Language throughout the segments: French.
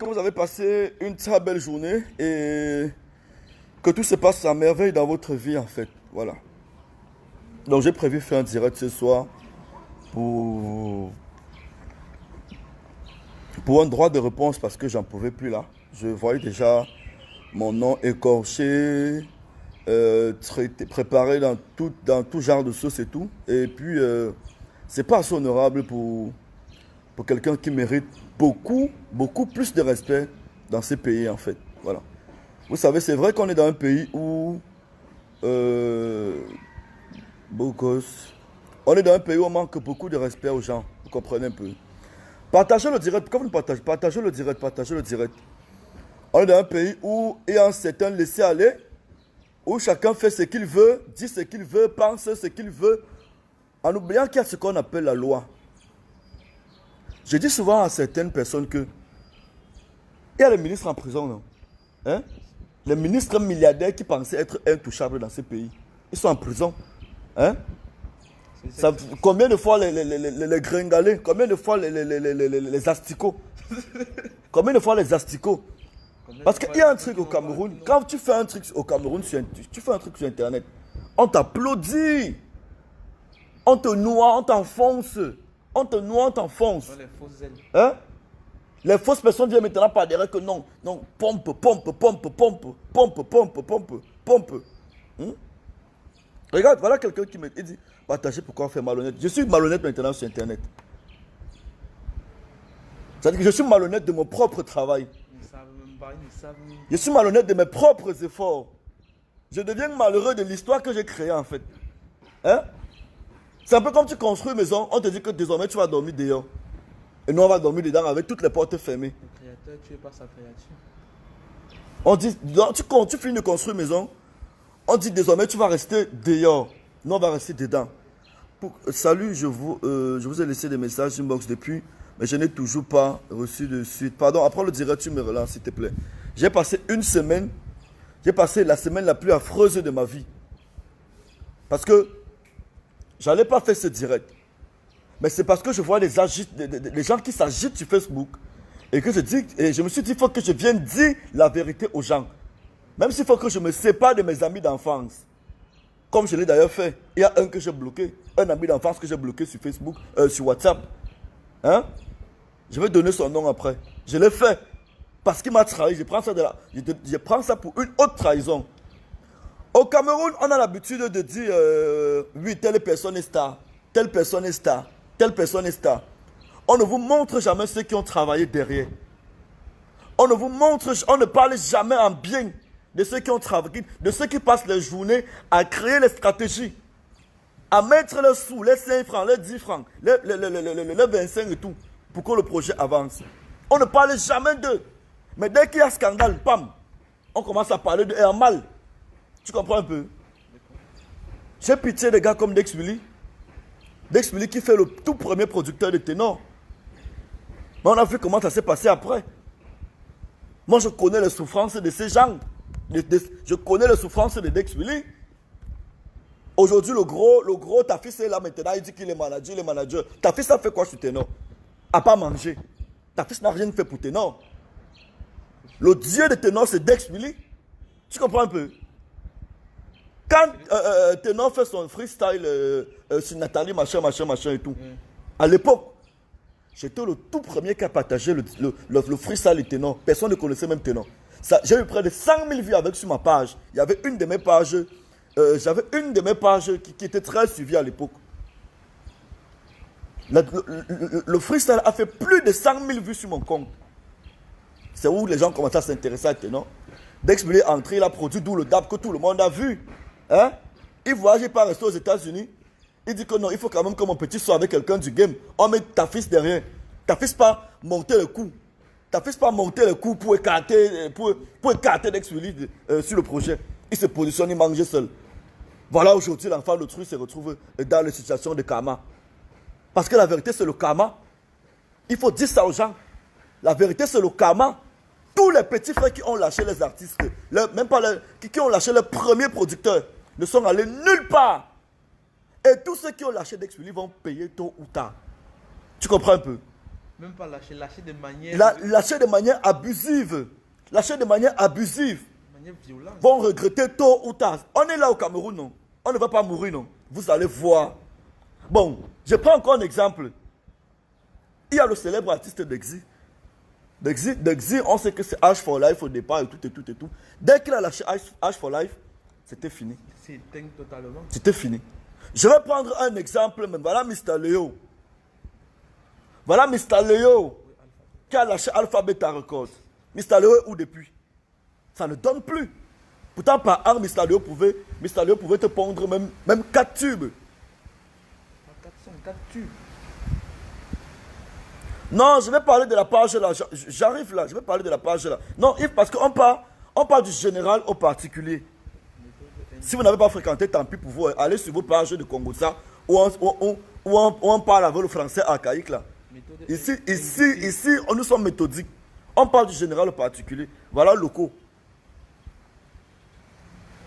que vous avez passé une très belle journée et que tout se passe à merveille dans votre vie en fait. Voilà. Donc j'ai prévu faire un direct ce soir pour un droit de réponse parce que j'en pouvais plus là. Je voyais déjà mon nom écorché, préparé dans tout genre de sauce et tout. Et puis, c'est pas assez honorable pour quelqu'un qui mérite beaucoup plus de respect dans ces pays en fait. Voilà. Vous savez, c'est vrai qu'on est dans un pays où... beau gosse. On est dans un pays où on manque beaucoup de respect aux gens. Vous comprenez un peu. Partagez le direct. Pourquoi vous ne partagez pas? Partagez le direct, partagez le direct. On est dans un pays où il y a un certain laisser-aller, où chacun fait ce qu'il veut, dit ce qu'il veut, pense ce qu'il veut, en oubliant qu'il y a ce qu'on appelle la loi. Je dis souvent à certaines personnes que il y a les ministres en prison, non? Hein? Les ministres milliardaires qui pensaient être intouchables dans ces pays, ils sont en prison. Hein? Ça, combien de fois les gringalés, combien de fois les asticots, combien de fois les asticots? Parce qu'il y a un truc au Cameroun, quand tu fais un truc au Cameroun, tu fais un truc sur Internet, on t'applaudit, on te noie, on t'enfonce, on te noie, on t'enfonce. Hein? Les fausses personnes viennent maintenant par derrière que non, pompe. Regarde, voilà quelqu'un qui me dit, partagez pourquoi on fait malhonnête. Je suis malhonnête maintenant sur Internet. C'est-à-dire que je suis malhonnête de mon propre travail. Je suis malhonnête de mes propres efforts. Je deviens malheureux de l'histoire que j'ai créée en fait. Hein? C'est un peu comme tu construis une maison, on te dit que désormais tu vas dormir dehors. Et nous on va dormir dedans avec toutes les portes fermées. Le créateur, tu es pas sa créature. On dit, tu finis de construire une maison, on dit désormais tu vas rester dehors. Nous on va rester dedans. Salut, je vous ai laissé des messages inbox depuis, mais je n'ai toujours pas reçu de suite. Pardon, après le direct, tu me relances s'il te plaît. J'ai passé une semaine, j'ai passé la semaine la plus affreuse de ma vie. Parce que j'allais pas faire ce direct. Mais c'est parce que je vois les gens qui s'agitent sur Facebook et que je me suis dit, il faut que je vienne dire la vérité aux gens. Même s'il faut que je me sépare de mes amis d'enfance. Comme je l'ai d'ailleurs fait. Il y a un que j'ai bloqué, un ami d'enfance que j'ai bloqué sur Facebook, sur WhatsApp. Hein? Je vais donner son nom après. Je l'ai fait parce qu'il m'a trahi. Je prends ça pour une haute trahison. Au Cameroun, on a l'habitude de dire oui, telle personne est star, telle personne est star, telle personne est star. On ne vous montre jamais ceux qui ont travaillé derrière. On ne parle jamais en bien de ceux qui ont travaillé, de ceux qui passent les journées à créer les stratégies, à mettre les sous, les 5 francs, les 10 francs, les 25 et tout, pour que le projet avance. On ne parle jamais d'eux. Mais dès qu'il y a scandale, pam, on commence à parler de Hermal. Tu comprends un peu? J'ai pitié des gars comme Dex Willy. Dex Willy qui fait le tout premier producteur de ténor. Mais on a vu comment ça s'est passé après. Moi, je connais les souffrances de ces gens. Je connais les souffrances de Dex Willy. Aujourd'hui, le gros, ta fils est là maintenant. Il dit qu'il est manager, Ta fils a fait quoi sur ténor? A pas mangé. Ta fils n'a rien fait pour ténor. Le dieu de ténor, c'est Dex Willy. Tu comprends un peu? Quand Ténor fait son freestyle sur Nathalie, machin et tout, à l'époque, j'étais le tout premier qui a partagé le freestyle de Ténor. Personne ne connaissait même Ténor. J'ai eu près de 100 000 vues avec sur ma page. Il y avait une de mes pages, qui était très suivie à l'époque. Le freestyle a fait plus de 100 000 vues sur mon compte. C'est où les gens commençaient à s'intéresser à Ténor. Dès que je voulais entrer, il a produit d'où le DAP que tout le monde a vu. Hein? Il voyage, il part rester aux États-Unis. Il dit que non, il faut quand même que mon petit soit avec quelqu'un du game. On met ta fils derrière. Ta fils pas monter le coup. Ta fils pas monter le coup pour écarter Dex Willy sur le projet. Il se positionne, il mange seul. Voilà, aujourd'hui, l'enfant de truc se retrouve dans les situations de karma. Parce que la vérité, c'est le karma. Il faut dire ça aux gens. La vérité, c'est le karma. Tous les petits frères qui ont lâché les artistes, qui ont lâché les premiers producteurs, ne sont allés nulle part. Et tous ceux qui ont lâché Dex Willy vont payer tôt ou tard. Tu comprends un peu? Même pas lâcher, lâcher de manière... Lâcher de manière abusive. Lâcher de manière abusive. De manière violente. Vont regretter tôt ou tard. On est là au Cameroun, non? On ne va pas mourir, non? Vous allez voir. Bon, je prends encore un exemple. Il y a le célèbre artiste Dexy. Dexy, on sait que c'est H for Life au départ et tout et tout et tout. Dès qu'il a lâché H for Life, c'était fini. C'est éteint totalement. C'était fini. Je vais prendre un exemple même. Voilà Mr. Léo. Voilà Mr. Léo qui a lâché Alpha Beta Records. Mr. Léo est où depuis? Ça ne donne plus. Pourtant, par an, Mr. Léo pouvait te pondre même 4 tubes. 4 tubes. Non, je vais parler de la page là. J'arrive là, je vais parler de la page là. Non, Yves, parce qu'on parle du général au particulier. Si vous n'avez pas fréquenté, tant pis pour vous. Allez sur vos pages de Congossa où on parle avec le français archaïque là. Ici, nous sommes méthodiques. On parle du général au particulier. Voilà locaux.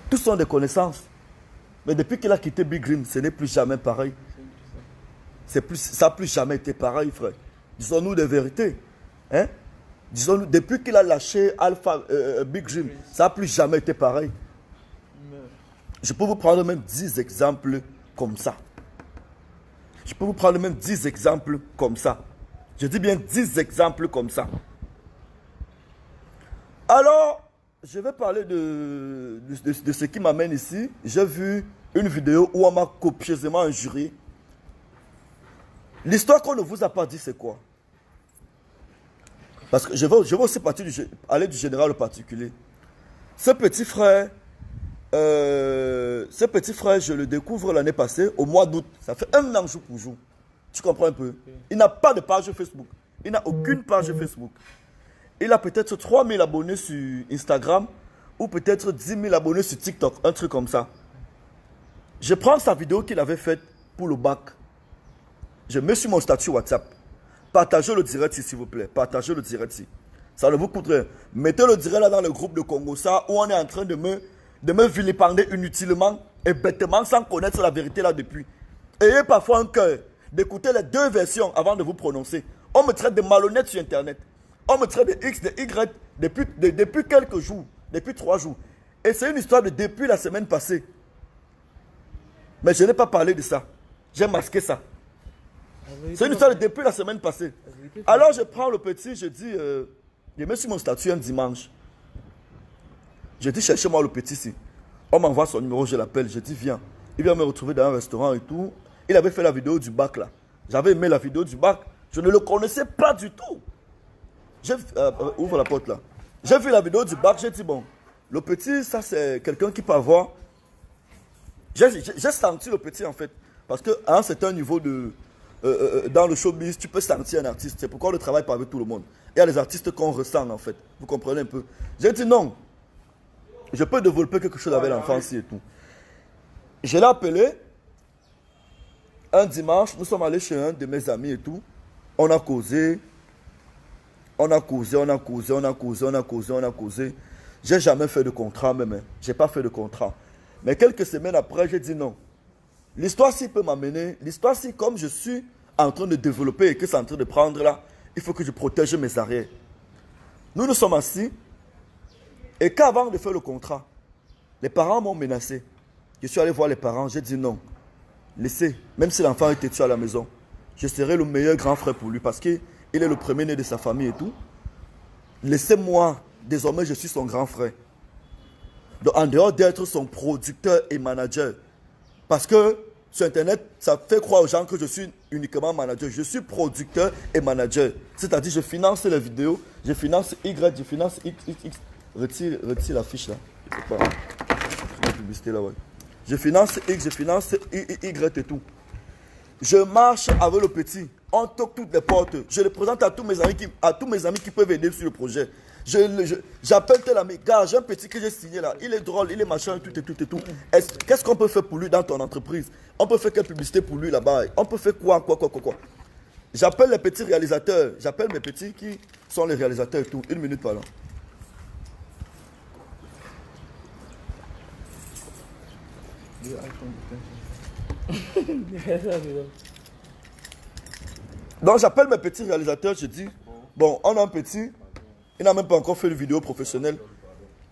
Tous sont des connaissances. Mais depuis qu'il a quitté Big Rim, ce n'est plus jamais pareil. Ça n'a plus jamais été pareil, frère. Disons-nous des vérités. Hein? Disons-nous, depuis qu'il a lâché Big Rim, ça n'a plus jamais été pareil. Je peux vous prendre même 10 exemples comme ça. Je peux vous prendre même 10 exemples comme ça. Je dis bien 10 exemples comme ça. Alors, je vais parler de ce qui m'amène ici. J'ai vu une vidéo où on m'a copieusement injurié. L'histoire qu'on ne vous a pas dit, c'est quoi? Parce que je vais aussi aller du général au particulier. Ce petit frère, je le découvre l'année passée, au mois d'août. Ça fait 1 an jour pour jour. Tu comprends un peu? Il n'a pas de page Facebook. Il n'a aucune page Facebook. Il a peut-être 3000 abonnés sur Instagram ou peut-être 10 000 abonnés sur TikTok, un truc comme ça. Je prends sa vidéo qu'il avait faite pour le bac. Je mets sur mon statut WhatsApp. Partagez le direct s'il vous plaît. Partagez le direct ici. Ça ne vous coûte rien. Mettez le direct là dans le groupe de Congossa où on est en train de me vilipender inutilement et bêtement sans connaître la vérité là depuis. Ayez parfois un cœur d'écouter les 2 versions avant de vous prononcer. On me traite de malhonnête sur Internet. On me traite de X, de Y depuis quelques jours, depuis 3 jours. Et c'est une histoire de depuis la semaine passée. Mais je n'ai pas parlé de ça. J'ai masqué ça. C'est une histoire de depuis la semaine passée. Alors je prends le petit, je dis, je mets sur mon statut un dimanche. Je dis, cherchez-moi le petit ici. On m'envoie son numéro, je l'appelle, je dis, viens. Il vient me retrouver dans un restaurant et tout. Il avait fait la vidéo du bac là. J'avais aimé la vidéo du bac. Je ne le connaissais pas du tout. Ouvre la porte là. J'ai vu la vidéo du bac, j'ai dit, bon, le petit, ça c'est quelqu'un qui peut avoir... J'ai senti le petit en fait. Parce qu'à un certain niveau dans le showbiz, tu peux sentir un artiste. C'est pourquoi on ne travaille pas avec tout le monde. Il y a des artistes qu'on ressent en fait. Vous comprenez un peu. J'ai dit non. Je peux développer quelque chose avec l'enfance et tout. Je l'ai appelé. Un dimanche, nous sommes allés chez un de mes amis et tout. On a causé. On a causé. J'ai jamais fait de contrat même. J'ai pas fait de contrat. Mais quelques semaines après, j'ai dit non. L'histoire-ci peut m'amener. L'histoire-ci, comme je suis en train de développer et que c'est en train de prendre là, il faut que je protège mes arrières. Nous sommes assis. Et qu'avant de faire le contrat, les parents m'ont menacé. Je suis allé voir les parents, j'ai dit non. Laissez, même si l'enfant était tué à la maison, je serai le meilleur grand frère pour lui parce qu'il est le premier né de sa famille et tout. Laissez-moi, désormais je suis son grand frère. Donc, en dehors d'être son producteur et manager, parce que sur Internet, ça fait croire aux gens que je suis uniquement manager. Je suis producteur et manager. C'est-à-dire, je finance les vidéos, je finance Y, je finance X. Retire la fiche là. La publicité là, ouais. Je finance X, je finance Y et tout. Je marche avec le petit. On toque toutes les portes. Je le présente à tous mes amis qui peuvent aider sur le projet. J'appelle tel ami. Gars, j'ai un petit que j'ai signé là. Il est drôle, il est machin, tout et tout et tout. Qu'est-ce qu'on peut faire pour lui dans ton entreprise? On peut faire quelle publicité pour lui là-bas? On peut faire quoi? J'appelle les petits réalisateurs. J'appelle mes petits qui sont les réalisateurs et tout. 1 minute par là. Donc j'appelle mes petits réalisateurs, je dis, bon, on a un petit, il n'a même pas encore fait de vidéo professionnelle.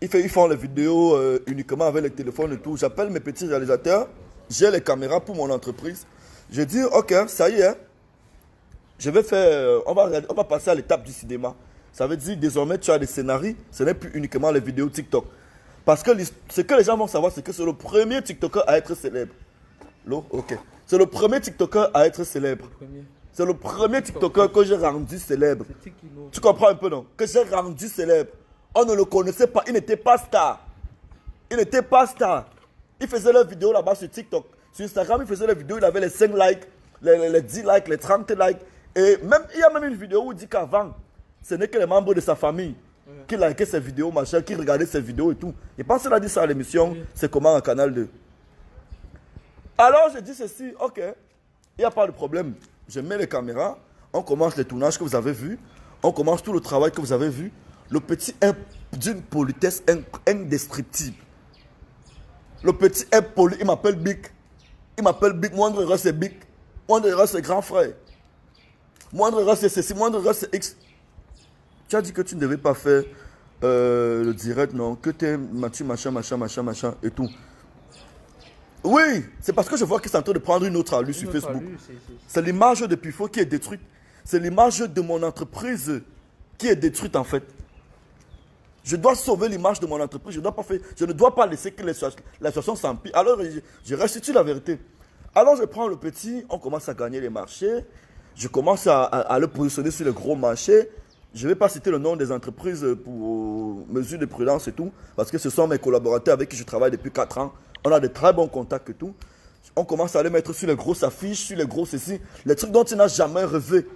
Ils font les vidéos uniquement avec les téléphones et tout. J'appelle mes petits réalisateurs, j'ai les caméras pour mon entreprise. Je dis, ok, ça y est, je vais faire, on va passer à l'étape du cinéma. Ça veut dire, désormais, tu as des scénarios, ce n'est plus uniquement les vidéos TikTok. Parce que ce que les gens vont savoir, c'est que c'est le premier TikToker à être célèbre. L'eau, ok. C'est le premier TikToker à être célèbre. C'est le premier TikToker que j'ai rendu célèbre. Tu comprends un peu, non? Que j'ai rendu célèbre. On ne le connaissait pas, il n'était pas star. Il n'était pas star. Il faisait leurs vidéos là-bas sur TikTok. Sur Instagram, il faisait les vidéos, il avait les 5 likes, les 10 likes, les 30 likes. Et même, il y a même une vidéo où il dit qu'avant, ce n'est que les membres de sa famille qui likaient ses vidéos, machin, qui regardaient ses vidéos et tout. Je pense qu'il a dit ça à l'émission, c'est comment un Canal 2. Alors je dis ceci, ok, il n'y a pas de problème. Je mets les caméras, on commence les tournages que vous avez vus, on commence tout le travail que vous avez vu. Le petit est d'une politesse indescriptible. Le petit est poli, il m'appelle Big. Il m'appelle Big, moindre erreur c'est Big. Moindre erreur c'est grand frère. Moindre erreur c'est ceci, moindre erreur c'est X. Tu as dit que tu ne devais pas faire le direct, non? Que tu es machin et tout. Oui, c'est parce que je vois qu'il est en train de prendre une autre allure sur Facebook. C'est l'image de Pifo qui est détruite. C'est l'image de mon entreprise qui est détruite en fait. Je dois sauver l'image de mon entreprise. Je ne dois pas laisser que la situation s'empire. Alors, je restitue la vérité. Alors, je prends le petit, on commence à gagner les marchés. Je commence à le positionner sur les gros marchés. Je ne vais pas citer le nom des entreprises pour mesure de prudence et tout, parce que ce sont mes collaborateurs avec qui je travaille depuis 4 ans. On a de très bons contacts et tout. On commence à les mettre sur les grosses affiches, sur les gros ceci, les trucs dont il n'a jamais rêvé.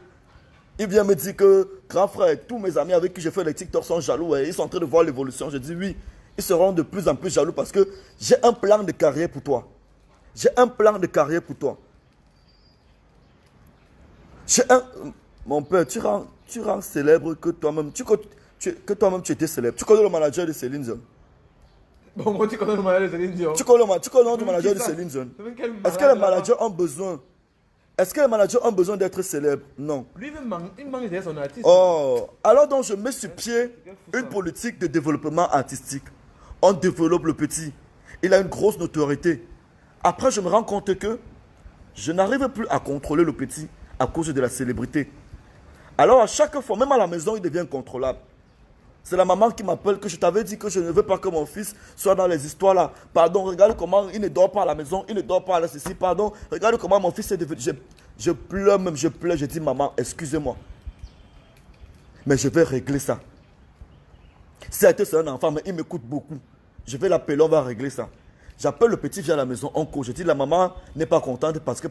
Il vient me dire que, grand frère, tous mes amis avec qui je fais les TikTok sont jaloux et ils sont en train de voir l'évolution. Je dis oui, ils seront de plus en plus jaloux parce que j'ai un plan de carrière pour toi. J'ai un plan de carrière pour toi. Mon père, tu rends célèbre que toi-même, que toi-même tu étais célèbre. Tu connais le manager de Céline Dion? Bon, moi, tu connais le manager de Céline Dion. Tu connais le nom du manager de Céline Dion? Est-ce que les managers ont besoin? Est-ce que les managers ont besoin d'être célèbres? Non. Lui, il manque d'être son artiste. Oh, alors donc je mets sur pied une politique de développement artistique. On développe le petit. Il a une grosse notoriété. Après, je me rends compte que je n'arrive plus à contrôler le petit à cause de la célébrité. Alors à chaque fois, même à la maison, il devient incontrôlable. C'est la maman qui m'appelle que je t'avais dit que je ne veux pas que mon fils soit dans les histoires là. Pardon, regarde comment il ne dort pas à la maison, il ne dort pas à la ceci, pardon. Regarde comment mon fils est devenu. Je pleure même, je pleure, je dis maman, excusez-moi. Mais je vais régler ça. Certes, c'est un enfant, mais il m'écoute beaucoup. Je vais l'appeler, on va régler ça. J'appelle le petit, vient à la maison, on court. Je dis la maman n'est pas contente parce que.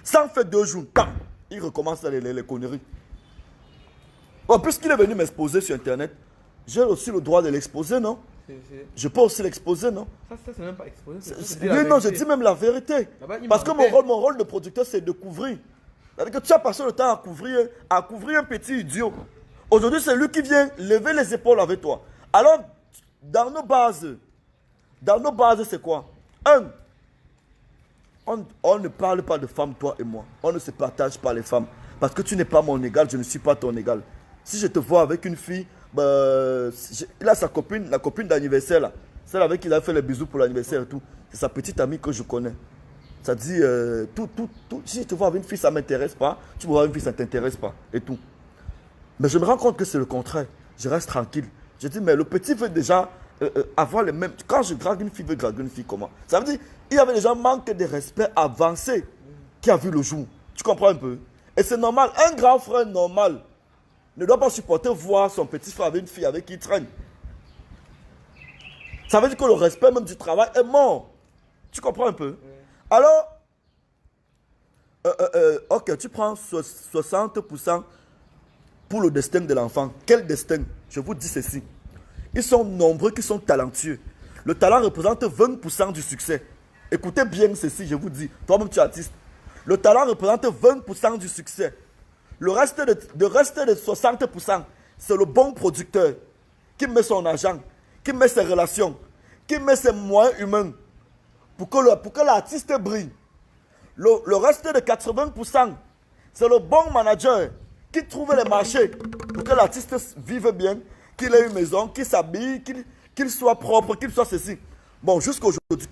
Ça en fait 2 jours, bam, il recommence les conneries. Bon, puisqu'il est venu m'exposer sur Internet, j'ai aussi le droit de l'exposer, non? Je peux aussi l'exposer, non? Ça c'est même pas exposé. Oui, non, je dis même la vérité. Parce que mon rôle de producteur, c'est de couvrir. C'est-à-dire que tu as passé le temps à couvrir un petit idiot. Aujourd'hui, c'est lui qui vient lever les épaules avec toi. Alors, dans nos bases, c'est quoi? On ne parle pas de femmes, toi et moi. On ne se partage pas les femmes. Parce que tu n'es pas mon égal, je ne suis pas ton égal. Si je te vois avec une fille, il a sa copine, la copine d'anniversaire là. Celle avec qui il a fait les bisous pour l'anniversaire et tout. C'est sa petite amie que je connais. Ça dit, si je te vois avec une fille, ça ne m'intéresse pas. Tu me vois avec une fille, ça ne t'intéresse pas. Et tout. Mais je me rends compte que c'est le contraire. Je reste tranquille. Je dis, mais le petit veut déjà avoir les mêmes. Quand je drague une fille, veut draguer une fille comment? Ça veut dire, il y avait déjà un manque de respect avancé qui a vu le jour. Tu comprends un peu? Et c'est normal. Un grand frère normal ne doit pas supporter voir son petit frère avec une fille avec qui il traîne. Ça veut dire que le respect même du travail est mort. Tu comprends un peu? Alors, ok, tu prends 60% pour le destin de l'enfant. Quel destin? Je vous dis ceci. Ils sont nombreux qui sont talentueux. Le talent représente 20% du succès. Écoutez bien ceci, je vous dis. Toi-même, tu es artiste. Le talent représente 20% du succès. Le reste de 60%, c'est le bon producteur qui met son argent, qui met ses relations, qui met ses moyens humains pour que l'artiste brille. Le reste de 80%, C'est le bon manager qui trouve les marchés pour que l'artiste vive bien, qu'il ait une maison, qu'il s'habille, qu'il soit propre, qu'il soit ceci. Bon, jusqu'à aujourd'hui,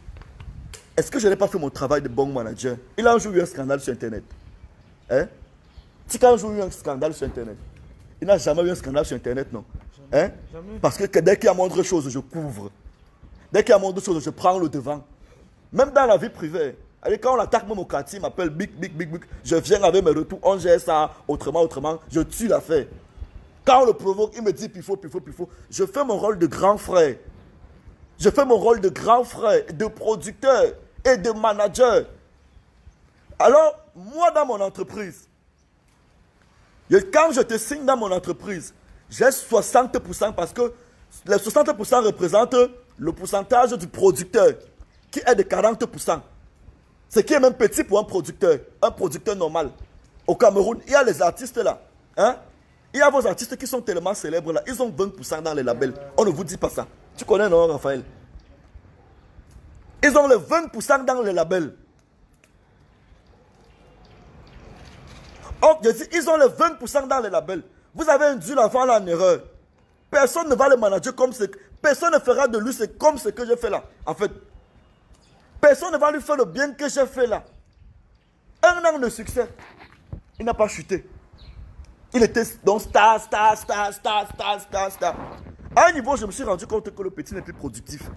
est-ce que je n'ai pas fait mon travail de bon manager? Il a un jour eu un scandale sur Internet. Hein? Tika a un jour eu un scandale sur Internet. Il n'a jamais eu un scandale sur Internet, non? Hein? Jamais. Parce que dès qu'il y a moindre chose, je couvre. Dès qu'il y a moindre chose, je prends le devant. Même dans la vie privée. Allez, quand on attaque même au quartier, il m'appelle Big. Je viens avec mes retours, on gère ça autrement. Je tue l'affaire. Quand on le provoque, il me dit pifo. Je fais mon rôle de grand frère. Je fais mon rôle de grand frère, de producteur et de manager. Alors, moi dans mon entreprise, quand je te signe dans mon entreprise, j'ai 60% parce que les 60% représentent le pourcentage du producteur qui est de 40%. Ce qui est même petit pour un producteur normal. Au Cameroun, il y a les artistes là. Hein? Il y a vos artistes qui sont tellement célèbres là. Ils ont 20% dans les labels. On ne vous dit pas ça. Tu connais non, Raphaël? Ils ont les 20% dans les labels. Oh, je dis, ils ont les 20% dans les labels. Vous avez induit l'enfant en erreur. Personne ne va le manager comme ce... Personne ne fera de lui comme ce que j'ai fait là. En fait, personne ne va lui faire le bien que j'ai fait là. Un an de succès. Il n'a pas chuté. Il était donc star. À un niveau, je me suis rendu compte que le petit n'est plus productif.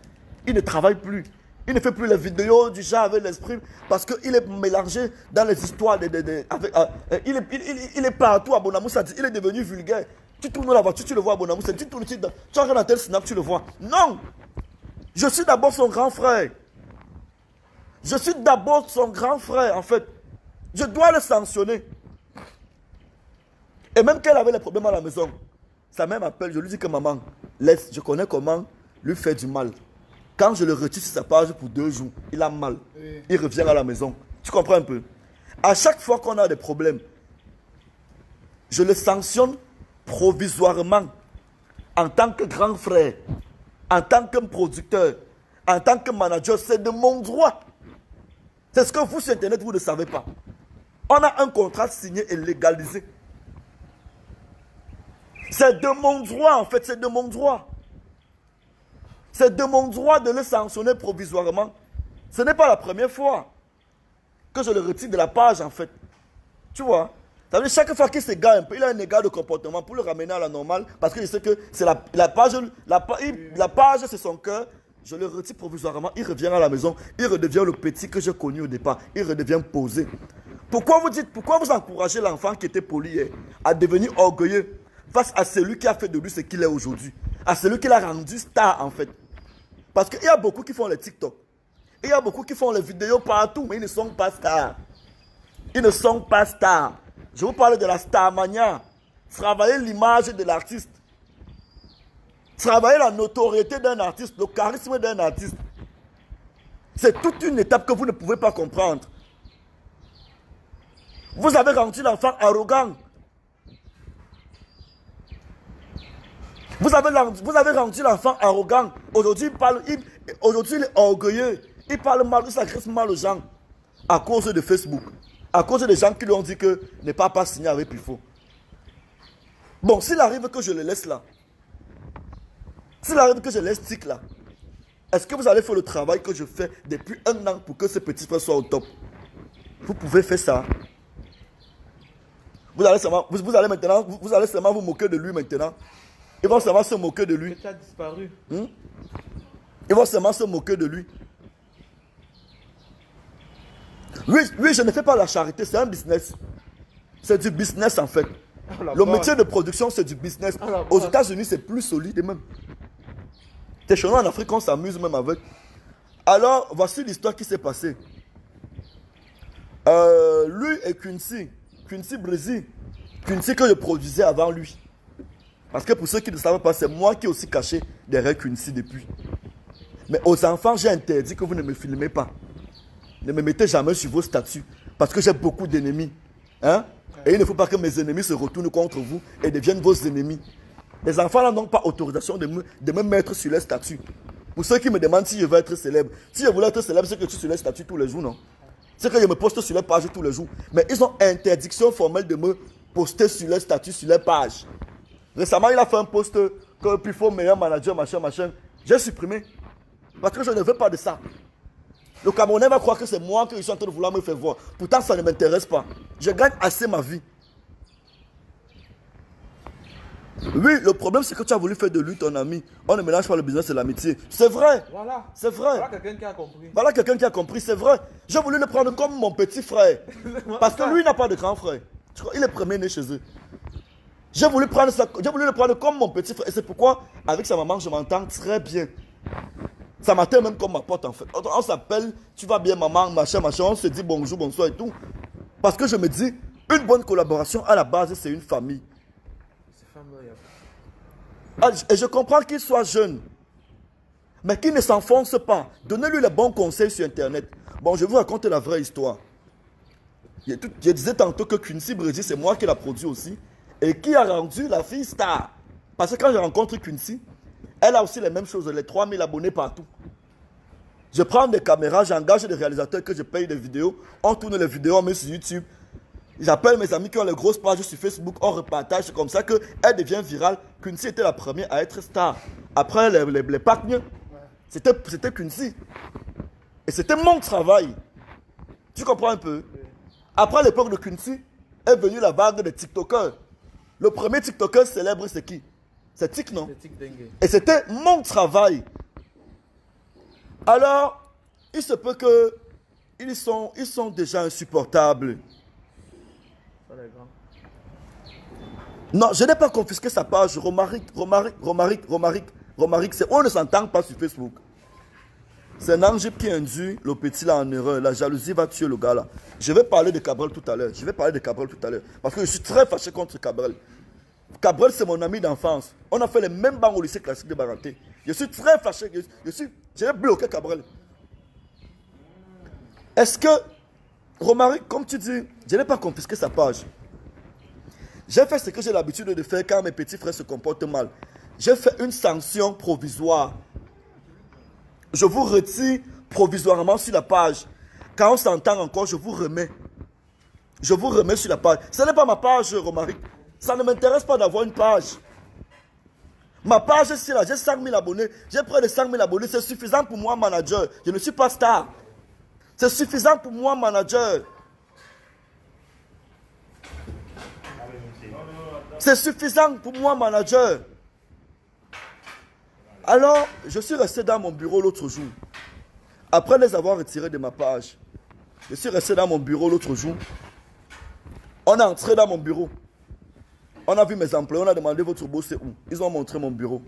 Il ne travaille plus. Il ne fait plus les vidéos du genre avec l'esprit parce qu'il est mélangé dans les histoires. Il est partout à Bonamou. Il est devenu vulgaire. Tu tournes la voiture, tu le vois à Bonamou. Tu tournes, tu regardes un tel snap, tu le vois. Non! Je suis d'abord son grand frère. Je suis d'abord son grand frère, en fait. Je dois le sanctionner. Et même qu'elle avait les problèmes à la maison, sa mère m'appelle, je lui dis que maman, laisse, je connais comment lui faire du mal. Quand je le retire sur sa page pour 2 jours, il a mal. Oui. Il revient à la maison. Tu comprends un peu? À chaque fois qu'on a des problèmes, je le sanctionne provisoirement en tant que grand frère, en tant que producteur, en tant que manager. C'est de mon droit. C'est ce que vous sur Internet, vous ne savez pas. On a un contrat signé et légalisé. C'est de mon droit, en fait, c'est de mon droit. C'est de mon droit de le sanctionner provisoirement. Ce n'est pas la première fois que je le retire de la page, en fait. Tu vois? Ça veut dire chaque fois qu'il s'égare un peu, il a un égard de comportement pour le ramener à la normale, parce qu'il sait que c'est la page, c'est son cœur. Je le retire provisoirement, il revient à la maison, il redevient le petit que j'ai connu au départ, il redevient posé. Pourquoi vous encouragez l'enfant qui était poli à devenir orgueilleux face à celui qui a fait de lui ce qu'il est aujourd'hui, à celui qui l'a rendu star, en fait? Parce qu'il y a beaucoup qui font les TikTok. Il y a beaucoup qui font les vidéos partout, mais ils ne sont pas stars. Ils ne sont pas stars. Je vous parle de la starmania. Travailler l'image de l'artiste. Travailler la notoriété d'un artiste, le charisme d'un artiste. C'est toute une étape que vous ne pouvez pas comprendre. Vous avez rendu l'enfant arrogant. Vous avez rendu l'enfant arrogant. Aujourd'hui, il est orgueilleux. Il parle mal, il s'agresse mal aux gens. À cause de Facebook. À cause des gens qui lui ont dit que ne pas signer avec Pifo. Bon, s'il arrive que je le laisse là. S'il arrive que je laisse Tic là. Est-ce que vous allez faire le travail que je fais depuis 1 an pour que ce petit frère soit au top? Vous pouvez faire ça. Vous allez seulement vous moquer de lui maintenant. Ils vont seulement se moquer de lui. Tu as disparu. Ils vont seulement se moquer de lui. Oui, je ne fais pas la charité, c'est un business. C'est du business en fait. Le métier de production, c'est du business. Aux États-Unis, c'est plus solide même. C'est chez nous en Afrique, on s'amuse même avec. Alors, voici l'histoire qui s'est passée. Lui et Quincy Brésil. Quincy que je produisais avant lui. Parce que pour ceux qui ne savent pas, c'est moi qui ai aussi caché derrière Quincy depuis. Mais aux enfants, j'ai interdit que vous ne me filmez pas. Ne me mettez jamais sur vos statuts. Parce que j'ai beaucoup d'ennemis. Hein? Et il ne faut pas que mes ennemis se retournent contre vous et deviennent vos ennemis. Les enfants n'ont pas autorisation de me mettre sur les statuts. Pour ceux qui me demandent si je veux être célèbre. Si je voulais être célèbre, c'est que tu es sur les statuts tous les jours, non? C'est que je me poste sur leur page tous les jours. Mais ils ont interdiction formelle de me poster sur leur statut, sur leur page. Récemment, il a fait un post que puis faut meilleur manager, machin. J'ai supprimé. Parce que je ne veux pas de ça. Le Camerounais va croire que c'est moi que je suis en train de vouloir me faire voir. Pourtant, ça ne m'intéresse pas. Je gagne assez ma vie. Oui, le problème, c'est que tu as voulu faire de lui ton ami. On ne mélange pas le business et l'amitié. C'est vrai. Voilà. C'est vrai. Voilà quelqu'un qui a compris. Voilà quelqu'un qui a compris, c'est vrai. J'ai voulu le prendre comme mon petit frère. Parce que lui n'a pas de grand frère. Tu vois, il est premier né chez eux. J'ai voulu le prendre comme mon petit frère. Et c'est pourquoi, avec sa maman, je m'entends très bien. Ça m'attend même comme ma pote en fait. On s'appelle, tu vas bien maman, machin. On se dit bonjour, bonsoir et tout. Parce que je me dis, une bonne collaboration à la base, c'est une famille. Ces femmes-là, il y a... Et je comprends qu'il soit jeune. Mais qu'il ne s'enfonce pas. Donnez-lui les bons conseils sur Internet. Bon, je vais vous raconter la vraie histoire. Je disais tantôt que Quincy Brady, c'est moi qui l'a produit aussi. Et qui a rendu la fille star. Parce que quand je rencontre Quincy, elle a aussi les mêmes choses, les 3000 abonnés partout. Je prends des caméras, j'engage des réalisateurs que je paye des vidéos. On tourne les vidéos, on met sur YouTube. J'appelle mes amis qui ont les grosses pages sur Facebook, on repartage. C'est comme ça qu'elle devient virale. Quincy était la première à être star. Après les Pacniers, c'était Quincy. Et c'était mon travail. Tu comprends un peu? Après l'époque de Quincy, est venue la vague des TikTokers. Le premier TikToker célèbre, c'est qui? C'est Tik, non? C'est Tik Dengue. Et c'était mon travail. Alors, il se peut que ils sont déjà insupportables. Ça, les grands. Non, je n'ai pas confisqué sa page. Romaric, on ne s'entend pas sur Facebook. C'est Nanjib qui induit le petit là en erreur. La jalousie va tuer le gars là. Je vais parler de Cabral tout à l'heure. Parce que je suis très fâché contre Cabral. Cabral, c'est mon ami d'enfance. On a fait les mêmes bancs au lycée classique de Baranté. Je suis très fâché. J'ai bloqué Cabral. Est-ce que, Romaric, comme tu dis, je n'ai pas confisqué sa page. J'ai fait ce que j'ai l'habitude de faire quand mes petits frères se comportent mal. J'ai fait une sanction provisoire. Je vous retire provisoirement sur la page. Quand on s'entend encore, je vous remets. Je vous remets sur la page. Ce n'est pas ma page, Romaric. Ça ne m'intéresse pas d'avoir une page. Ma page, c'est là. J'ai 5000 abonnés. J'ai près de 5000 abonnés. C'est suffisant pour moi, manager. Je ne suis pas star. C'est suffisant pour moi, manager. C'est suffisant pour moi, manager. Alors, je suis resté dans mon bureau l'autre jour. Après les avoir retirés de ma page, je suis resté dans mon bureau l'autre jour. On est entré dans mon bureau. On a vu mes employés, on a demandé votre boss c'est où. Ils ont montré mon bureau.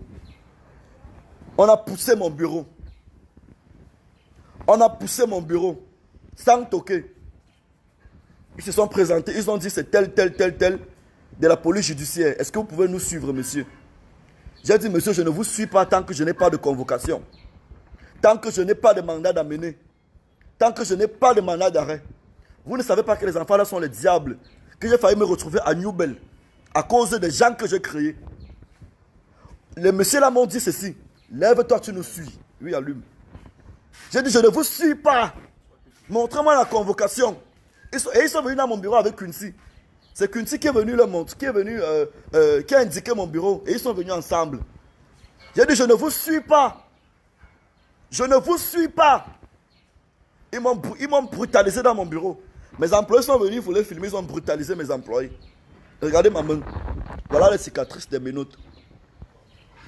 On a poussé mon bureau. On a poussé mon bureau. Sans toquer. Ils se sont présentés, ils ont dit c'est tel de la police judiciaire. Est-ce que vous pouvez nous suivre, monsieur? J'ai dit, monsieur, je ne vous suis pas tant que je n'ai pas de convocation. Tant que je n'ai pas de mandat d'amener. Tant que je n'ai pas de mandat d'arrêt. Vous ne savez pas que les enfants là sont les diables. Que j'ai failli me retrouver à Newbell. À cause des gens que j'ai créés. Les messieurs là m'ont dit ceci. Lève-toi, tu nous suis. Oui, allume. J'ai dit, je ne vous suis pas. Montrez-moi la convocation. Ils sont venus dans mon bureau avec Quincy. C'est Quincy qui est venu leur montrer, qui a indiqué mon bureau. Et ils sont venus ensemble. J'ai dit, je ne vous suis pas. Je ne vous suis pas. Ils m'ont brutalisé dans mon bureau. Mes employés sont venus, ils voulaient filmer, ils ont brutalisé mes employés. Regardez ma main. Voilà les cicatrices des menottes.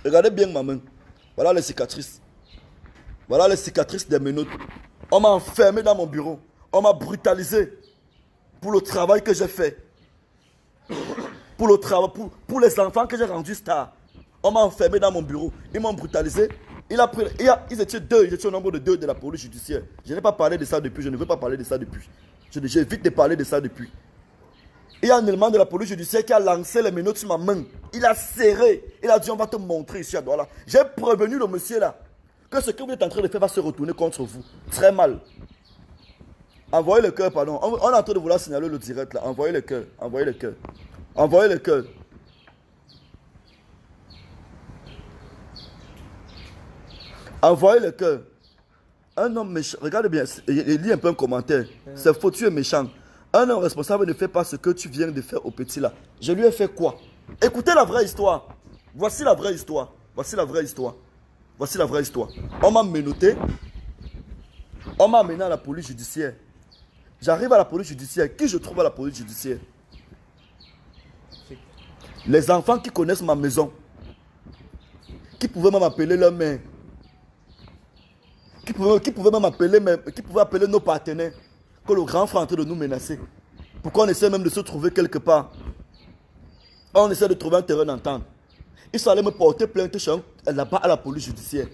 Regardez bien ma main. Voilà les cicatrices. Voilà les cicatrices des menottes. On m'a enfermé dans mon bureau. On m'a brutalisé pour le travail que j'ai fait. Pour le travail, pour les enfants que j'ai rendus stars. On m'a enfermé dans mon bureau. Ils m'ont brutalisé. Ils étaient deux. Ils étaient au nombre de 2 de la police judiciaire. Je n'ai pas parlé de ça depuis. Je ne veux pas parler de ça depuis. J'évite de parler de ça depuis. Il y a un élément de la police judiciaire qui a lancé les menottes sur ma main. Il a serré. Il a dit on va te montrer ici à Douala. J'ai prévenu le monsieur là que ce que vous êtes en train de faire va se retourner contre vous. Très mal. Envoyez le cœur, pardon. On est en train de vouloir signaler le direct là. Envoyez le cœur. Envoyez le cœur. Envoyez le cœur. Envoyez le cœur. Un homme méchant, regarde bien, il lit un peu un commentaire. C'est faux, tu es méchant. Un homme responsable ne fait pas ce que tu viens de faire au petit là. Je lui ai fait quoi? Écoutez la vraie histoire. Voici la vraie histoire. Voici la vraie histoire. Voici la vraie histoire. On m'a menotté. On m'a amené à la police judiciaire. J'arrive à la police judiciaire. Qui je trouve à la police judiciaire? Les enfants qui connaissent ma maison. Qui pouvaient même appeler leur mère. Qui pouvaient même appeler nos partenaires. Que le grand frère est en train de nous menacer. Pourquoi on essaie même de se trouver quelque part? On essaie de trouver un terrain d'entente. Ils sont allés me porter plainte là-bas à la police judiciaire.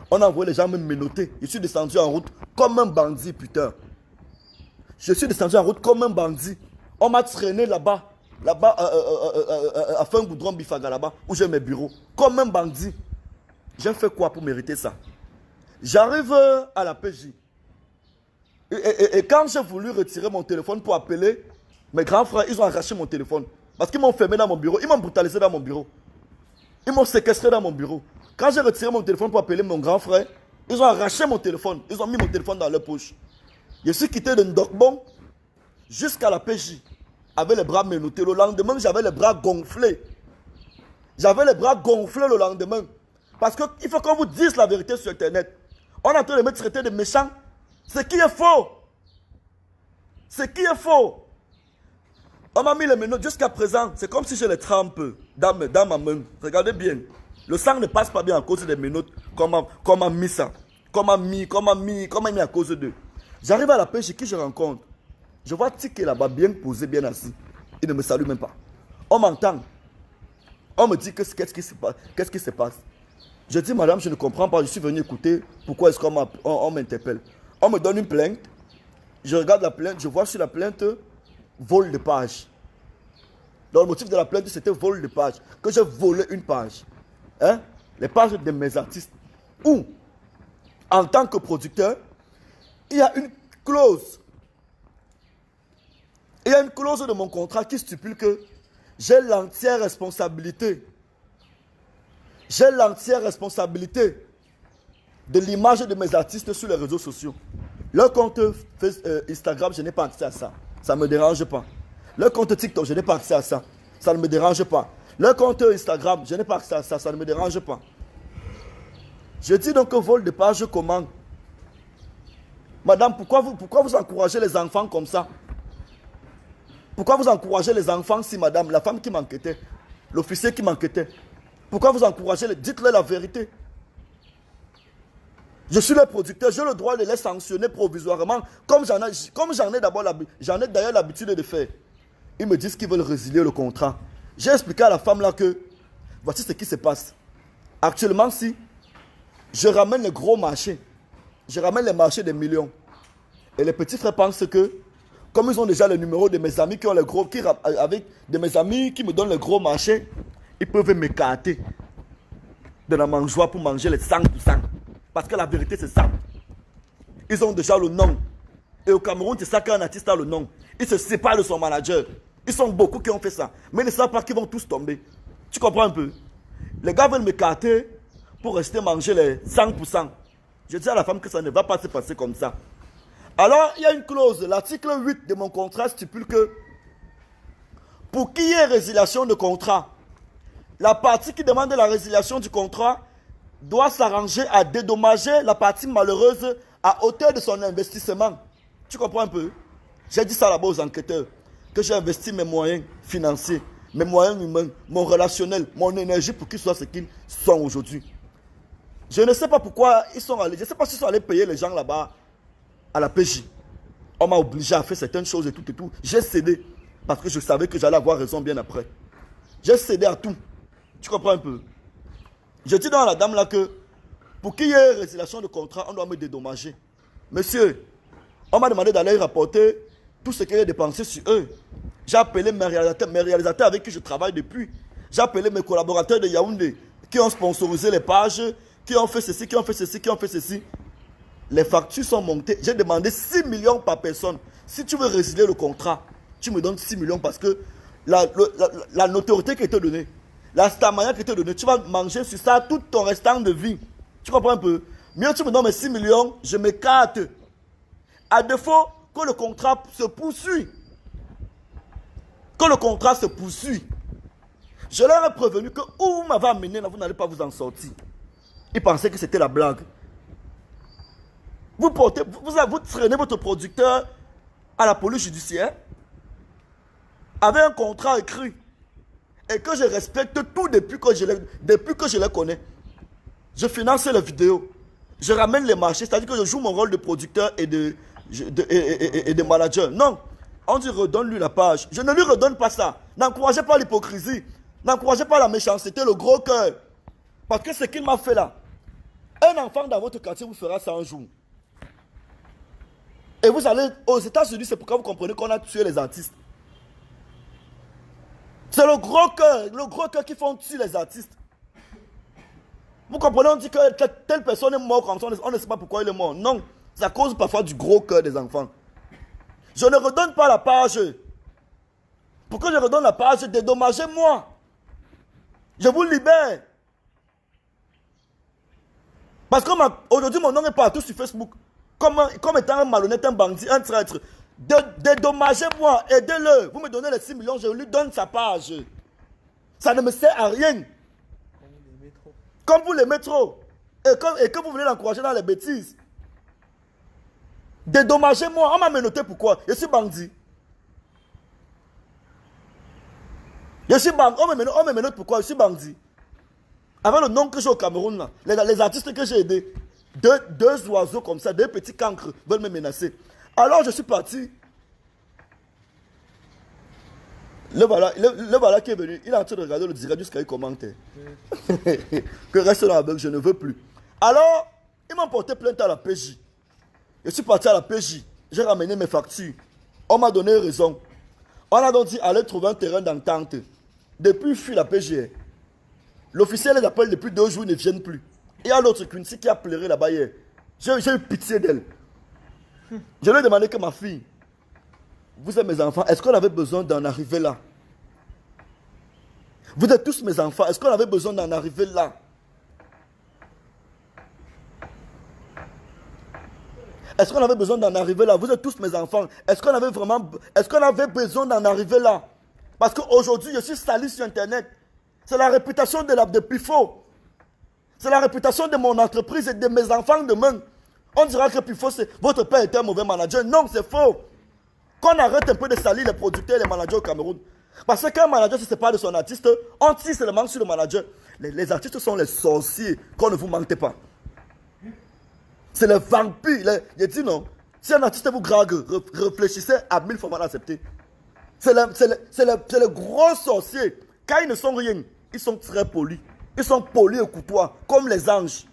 On a envoyé les gens me menotter. Je suis descendu en route comme un bandit, putain. Je suis descendu en route comme un bandit. On m'a traîné là-bas. Là-bas, à fin goudron Bifaga, là-bas, où j'ai mes bureaux. Comme un bandit. J'ai fait quoi pour mériter ça? J'arrive à la PJ. Et quand j'ai voulu retirer mon téléphone pour appeler, mes grands frères, ils ont arraché mon téléphone. Parce qu'ils m'ont fermé dans mon bureau. Ils m'ont brutalisé dans mon bureau. Ils m'ont séquestré dans mon bureau. Quand j'ai retiré mon téléphone pour appeler mon grand frère, ils ont arraché mon téléphone. Ils ont mis mon téléphone dans leur poche. Je suis quitté de Ndokbon jusqu'à la PJ. Avec les bras menottés. Le lendemain, j'avais les bras gonflés. J'avais les bras gonflés le lendemain. Parce qu'il faut qu'on vous dise la vérité sur Internet. On est en train de me traiter de méchant. Ce qui est faux. Ce qui est faux. On m'a mis les menottes jusqu'à présent. C'est comme si je les trempe dans ma main. Regardez bien. Le sang ne passe pas bien à cause des menottes. Qu'on m'a mis ça. Qu'on m'a mis à cause d'eux. J'arrive à la pêche, qui je rencontre. Je vois Tiki là-bas, bien posé, bien assis. Il ne me salue même pas. On m'entend. On me dit qu'est-ce qui se passe. Je dis, madame, je ne comprends pas. Je suis venu écouter. Pourquoi est-ce qu'on m'interpelle? On me donne une plainte. Je regarde la plainte. Je vois sur la plainte vol de page. Donc, le motif de la plainte, c'était vol de page. Que j'ai volé une page. Hein? Les pages de mes artistes. Ou, en tant que producteur, il y a une clause. Il y a une clause de mon contrat qui stipule que j'ai l'entière responsabilité. J'ai l'entière responsabilité de l'image de mes artistes sur les réseaux sociaux. Leur compte Instagram, je n'ai pas accès à ça. Ça ne me dérange pas. Leur compte TikTok, je n'ai pas accès à ça. Ça ne me dérange pas. Leur compte Instagram, je n'ai pas accès à ça. Ça ne me dérange pas. Je dis donc que vol de page, comment? Madame, pourquoi vous encouragez les enfants comme ça? Pourquoi vous encouragez les enfants si, madame, la femme qui m'enquêtait, l'officier qui m'enquêtait, pourquoi vous encouragez les... Dites-leur la vérité. Je suis le producteur, j'ai le droit de les sanctionner provisoirement, comme j'en ai d'ailleurs l'habitude de faire. Ils me disent qu'ils veulent résilier le contrat. J'ai expliqué à la femme là que, voici ce qui se passe. Actuellement, si je ramène les gros marchés, je ramène les marchés des millions, et les petits frères pensent que, comme ils ont déjà le numéro de mes amis qui ont les gros, avec de mes amis qui me donnent les gros marchés, ils peuvent m'écarter de la mangeoire pour manger les 100%. Parce que la vérité, c'est ça. Ils ont déjà le nom. Et au Cameroun, c'est ça qu'un artiste a le nom. Il se sépare de son manager. Ils sont beaucoup qui ont fait ça. Mais ils ne savent pas qu'ils vont tous tomber. Tu comprends un peu? Les gars veulent m'écarter pour rester manger les 100%. Je dis à la femme que ça ne va pas se passer comme ça. Alors, il y a une clause. L'article 8 de mon contrat stipule que pour qu'il y ait résiliation de contrat, la partie qui demande la résiliation du contrat doit s'arranger à dédommager la partie malheureuse à hauteur de son investissement. Tu comprends un peu? J'ai dit ça là-bas aux enquêteurs, que j'ai investi mes moyens financiers, mes moyens humains, mon relationnel, mon énergie pour qu'ils soient ce qu'ils sont aujourd'hui. Je ne sais pas pourquoi ils sont allés, je ne sais pas s'ils sont allés payer les gens là-bas à la PJ. On m'a obligé à faire certaines choses et tout et tout. J'ai cédé parce que je savais que j'allais avoir raison bien après. J'ai cédé à tout. Tu comprends un peu? Je dis donc à la dame là que pour qu'il y ait résiliation de contrat, on doit me dédommager. Monsieur, on m'a demandé d'aller rapporter tout ce qu'il y a dépensé sur eux. J'ai appelé mes réalisateurs avec qui je travaille depuis. J'ai appelé mes collaborateurs de Yaoundé qui ont sponsorisé les pages, qui ont fait ceci, qui ont fait ceci, qui ont fait ceci. Les factures sont montées. J'ai demandé 6 millions par personne. Si tu veux résilier le contrat, tu me donnes 6 millions parce que la notoriété qui te donnée, la stamina qui te donnée, tu vas manger sur ça tout ton restant de vie. Tu comprends un peu? Mieux tu me donnes mes 6 millions, je m'écarte. À défaut que le contrat se poursuit. Que le contrat se poursuit. Je leur ai prévenu que où vous m'avez amené, là, vous n'allez pas vous en sortir. Ils pensaient que c'était la blague. Vous traînez votre producteur à la police judiciaire avec un contrat écrit et que je respecte tout depuis que je les connais. Je finance les vidéos. Je ramène les marchés, c'est-à-dire que je joue mon rôle de producteur et de manager. Non, on dit redonne-lui la page. Je ne lui redonne pas ça. N'encouragez pas l'hypocrisie. N'encouragez pas la méchanceté, le gros cœur. Parce que ce qu'il m'a fait là, un enfant dans votre quartier vous fera ça un jour. Et vous allez aux États-Unis, c'est pourquoi vous comprenez qu'on a tué les artistes. C'est le gros cœur qui font tuer les artistes. Vous comprenez, on dit que telle personne est morte comme ça, on ne sait pas pourquoi il est mort. Non, ça cause parfois du gros cœur des enfants. Je ne redonne pas la page. Pourquoi je redonne la page? Dédommagez-moi. Je vous libère. Parce qu'aujourd'hui, mon nom est partout sur Facebook. Comme étant un malhonnête, un bandit, un traître. Dédommagez-moi, aidez-le. Vous me donnez les 6 millions, je lui donne sa page. Ça ne me sert à rien. Comme vous l'aimez trop. Et que vous voulez l'encourager dans les bêtises. Dédommagez-moi. On m'a menotté pourquoi? Je suis bandit. On me menote pourquoi? Je suis bandit. Avec le nom que j'ai au Cameroun, là, les artistes que j'ai aidés, deux oiseaux comme ça, deux petits cancres veulent me menacer. Alors je suis parti. Le voilà qui est venu. Il est en train de regarder le direct jusqu'à y commenter. Que reste là avec, je ne veux plus. Alors, ils m'ont porté plainte à la PJ. Je suis parti à la PJ. J'ai ramené mes factures. On m'a donné raison. On a donc dit allez trouver un terrain d'entente. Depuis, il fuit la PJ. L'officier les appelle depuis 2 jours, ils ne viennent plus. Il y a l'autre Quincy qui a pleuré là-bas hier. J'ai eu pitié d'elle. Je lui ai demandé que ma fille, vous êtes mes enfants, est-ce qu'on avait besoin d'en arriver là? Vous êtes tous mes enfants, est-ce qu'on avait besoin d'en arriver là? Est-ce qu'on avait besoin d'en arriver là? Vous êtes tous mes enfants. Est-ce qu'on avait besoin d'en arriver là? Parce qu'aujourd'hui, je suis sali sur Internet. C'est la réputation de Pifo. C'est la réputation de mon entreprise et de mes enfants demain. On dira que Pifo, votre père était un mauvais manager. Non, c'est faux. Qu'on arrête un peu de salir les producteurs et les managers au Cameroun. Parce qu'un manager, si ce n'est pas de son artiste, on tire seulement sur le manager. Les artistes sont les sorciers. Qu'on ne vous mentez pas. C'est les vampires. Je dis non. Si un artiste vous drague, réfléchissez à 1000 fois avant d'accepter. C'est les gros sorciers. Quand ils ne sont rien, ils sont très polis. Ils sont polis et courtois, comme les anges.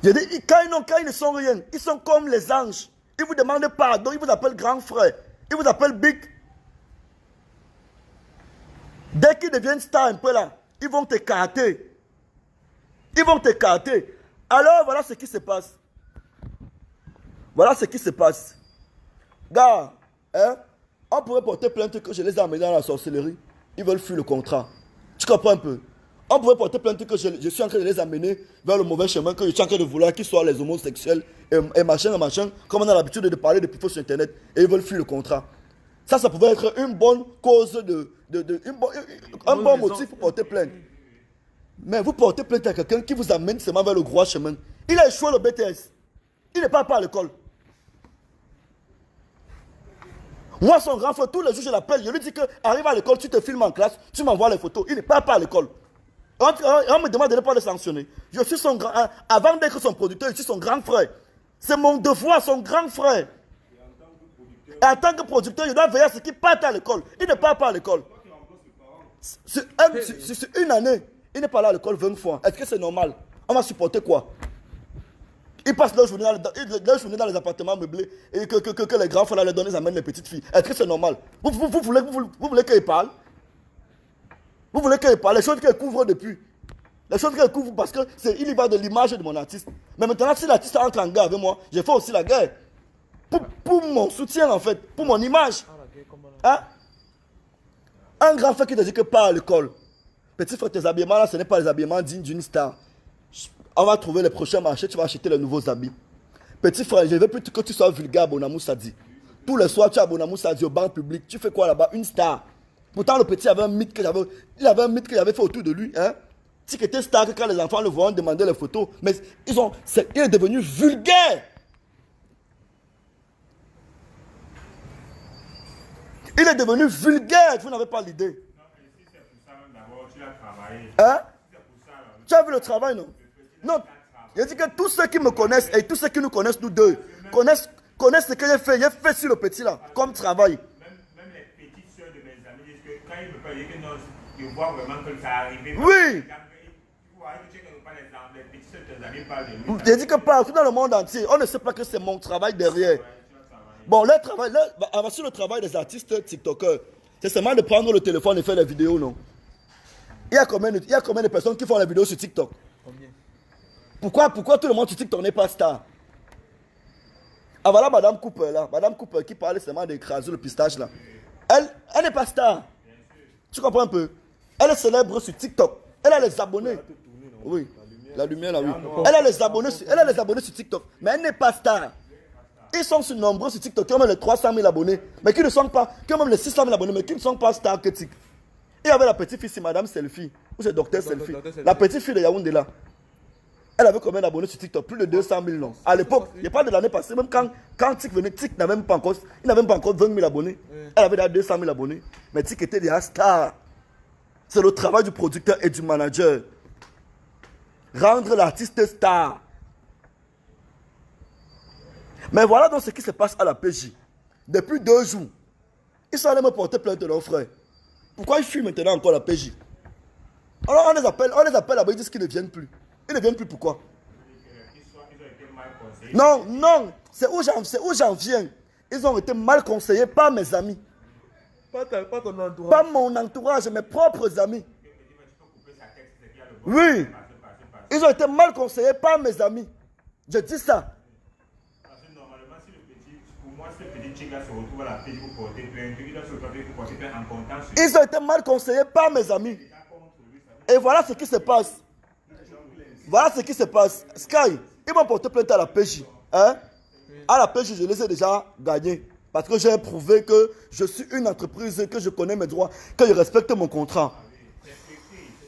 Je dis, quand ils ne sont rien, ils sont comme les anges. Ils vous demandent pardon, ils vous appellent grand frère. Ils vous appellent big. Dès qu'ils deviennent stars un peu là, ils vont t'écarter. Ils vont t'écarter. Alors voilà ce qui se passe. Voilà ce qui se passe. Gars, hein, on pourrait porter plainte que je les ai amenés dans la sorcellerie. Ils veulent fuir le contrat. Tu comprends un peu? On pourrait porter plainte que je suis en train de les amener vers le mauvais chemin, que je suis en train de vouloir qu'ils soient les homosexuels et machin, comme on a l'habitude de parler de Pifo sur Internet, et ils veulent fuir le contrat. Ça pouvait être une bonne cause, un bon motif pour porter plainte. Mais vous portez plainte à quelqu'un qui vous amène seulement vers le gros chemin. Il a échoué le BTS. Il n'est pas à l'école. Moi, son grand frère, tous les jours, je l'appelle. Je lui dis que arrive à l'école, tu te filmes en classe, tu m'envoies les photos. Il n'est pas à l'école. On me demande de ne pas le sanctionner. Je suis son grand... Avant d'être son producteur, je suis son grand frère. C'est mon devoir, son grand frère. Et en tant que producteur, je dois veiller à ce qu'il parte à l'école. Il n'est pas à l'école. C'est une année. Il n'est pas là à l'école 20 fois. Est-ce que c'est normal? On va supporter quoi? Ils passent leur journée dans les appartements meublés et que les grands frères les donnent, ils amènent les petites filles. Est-ce que c'est normal? Vous voulez qu'ils parlent? Vous voulez qu'ils parlent? Les choses qu'elles couvrent depuis. Les choses qu'elles couvrent parce qu'il y va de l'image de mon artiste. Mais maintenant, si l'artiste entre en guerre avec moi, je fais aussi la guerre. Pour mon soutien en fait, pour mon image. Hein? Un grand frère qui te dit que pas à l'école. Petit frère, tes habillements là, ce n'est pas les habillements dignes d'une star. On va trouver les prochains marchés, tu vas acheter les nouveaux habits. Petit frère, je ne veux plus que tu sois vulgaire, Bonamou Sadi. Tous les soirs, tu as Bonamou Sadi au banc public. Tu fais quoi là-bas? Une star. Pourtant, le petit avait un mythe que j'avais fait autour de lui. Hein? Tu étais star que quand les enfants le voient, on demandait les photos. Mais il est devenu vulgaire. Il est devenu vulgaire. Vous n'avez pas l'idée. Non, mais si c'est pour ça, même d'abord, tu l'as travaillé. Hein? C'est pour ça, là. Tu as vu le travail, non? Non. Je dis que tous ceux qui me connaissent et tous ceux qui nous connaissent, nous deux, connaissent ce que j'ai fait. J'ai fait sur le petit là, comme travail. Même les petites soeurs de mes amis disent que quand ils me parlent, que non, ils voient vraiment que ça arrive. Oui. Tu vois, que tu ne connais pas l'exemple. Les petites soeurs de tes amis parlent de lui. J'ai dit que partout dans le monde entier, on ne sait pas que c'est mon travail derrière. Bon, sur le travail des artistes TikTokers, c'est seulement de prendre le téléphone et faire des vidéos, non? Il y a combien de personnes qui font des vidéos sur TikTok? Combien? Pourquoi tout le monde sur TikTok n'est pas star? Ah voilà Madame Cooper là. Madame Cooper qui parlait seulement d'écraser le pistache là. Elle n'est pas star. Tu comprends un peu? Elle est célèbre sur TikTok. Elle a les abonnés. Oui. La lumière là, oui. Elle a les abonnés sur TikTok. Mais elle n'est pas star. Ils sont nombreux sur TikTok qui ont même les 300 000 abonnés. Mais qui ne sont pas. Qui ont même les 600 000 abonnés. Mais qui ne sont pas stars que TikTok. Il y avait la petite fille, c'est Madame Selfie. Ou c'est Docteur Selfie. La petite fille de Yaoundé là. Elle avait combien d'abonnés sur TikTok? Plus de 200 000 non. À l'époque, il n'y a pas de l'année passée, même quand Tik venait, Tik n'avait même pas encore 20 000 abonnés. Elle avait déjà 200 000 abonnés. Mais Tik était déjà star. C'est le travail du producteur et du manager. Rendre l'artiste star. Mais voilà donc ce qui se passe à la PJ. Depuis 2 jours, ils sont allés me porter plainte de leurs frères. Pourquoi ils fuient maintenant encore la PJ? Alors on les appelle là-bas, ils disent qu'ils ne viennent plus. Ils ne viennent plus pourquoi? Non, non, c'est où j'en viens. Ils ont été mal conseillés par mes amis. Pas ton entourage. Pas mon entourage, mes propres amis. Oui. Ils ont été mal conseillés par mes amis. Je dis ça. Parce que normalement, si le petit, pour moi, si le petit chica se retrouve à la PJ pour porter plainte, il doit se retrouver pour porter plainte en comptant sur. Ils ont été mal conseillés par mes amis. Et voilà ce qui se passe. Voilà ce qui se passe. Sky, ils m'ont porté plainte à la PJ. Hein? À la PJ, je les ai déjà gagnés. Parce que j'ai prouvé que je suis une entreprise, que je connais mes droits, que je respecte mon contrat.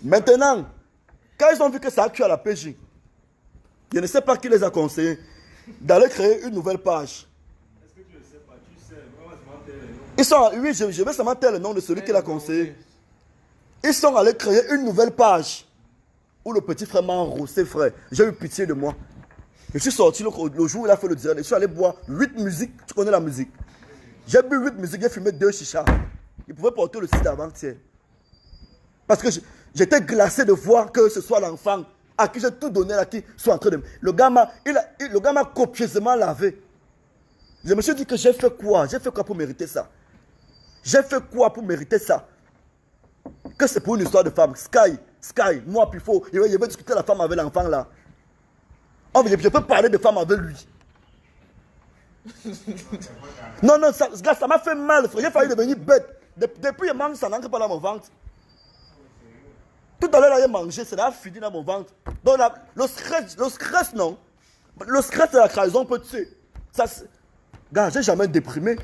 Maintenant, quand ils ont vu que ça a cuit à la PJ, je ne sais pas qui les a conseillés d'aller créer une nouvelle page. Est-ce que tu ne sais pas? Tu sais, vraiment, tel nom. Ils sont, oui, je vais seulement taire le nom de celui qui l'a conseillé. Ils sont allés créer une nouvelle page où le petit frère m'a enrossé, frère. J'ai eu pitié de moi. Je suis sorti le jour où il a fait le direct. Je suis allé boire 8 musiques. Tu connais la musique? J'ai bu 8 musiques, j'ai fumé 2 chichas. Il pouvait porter le site avant-hier. Parce que j'étais glacé de voir que ce soit l'enfant à qui j'ai tout donné, là, qui soit en train de... Le gars m'a copieusement lavé. Je me suis dit que j'ai fait quoi? J'ai fait quoi pour mériter ça? J'ai fait quoi pour mériter ça? Que c'est pour une histoire de femme. Sky, moi, puis faut. Je vais discuter la femme avec l'enfant là. Oh, mais je peux parler de femme avec lui. Non, ça m'a fait mal, frère. J'ai failli devenir bête. Depuis, il mange, ça n'entre pas dans mon ventre. Tout à l'heure, là, j'ai mangé, ça a fini dans mon ventre. Donc, là, le stress, non. Le stress de la trahison peut tuer. Gars, j'ai jamais déprimé.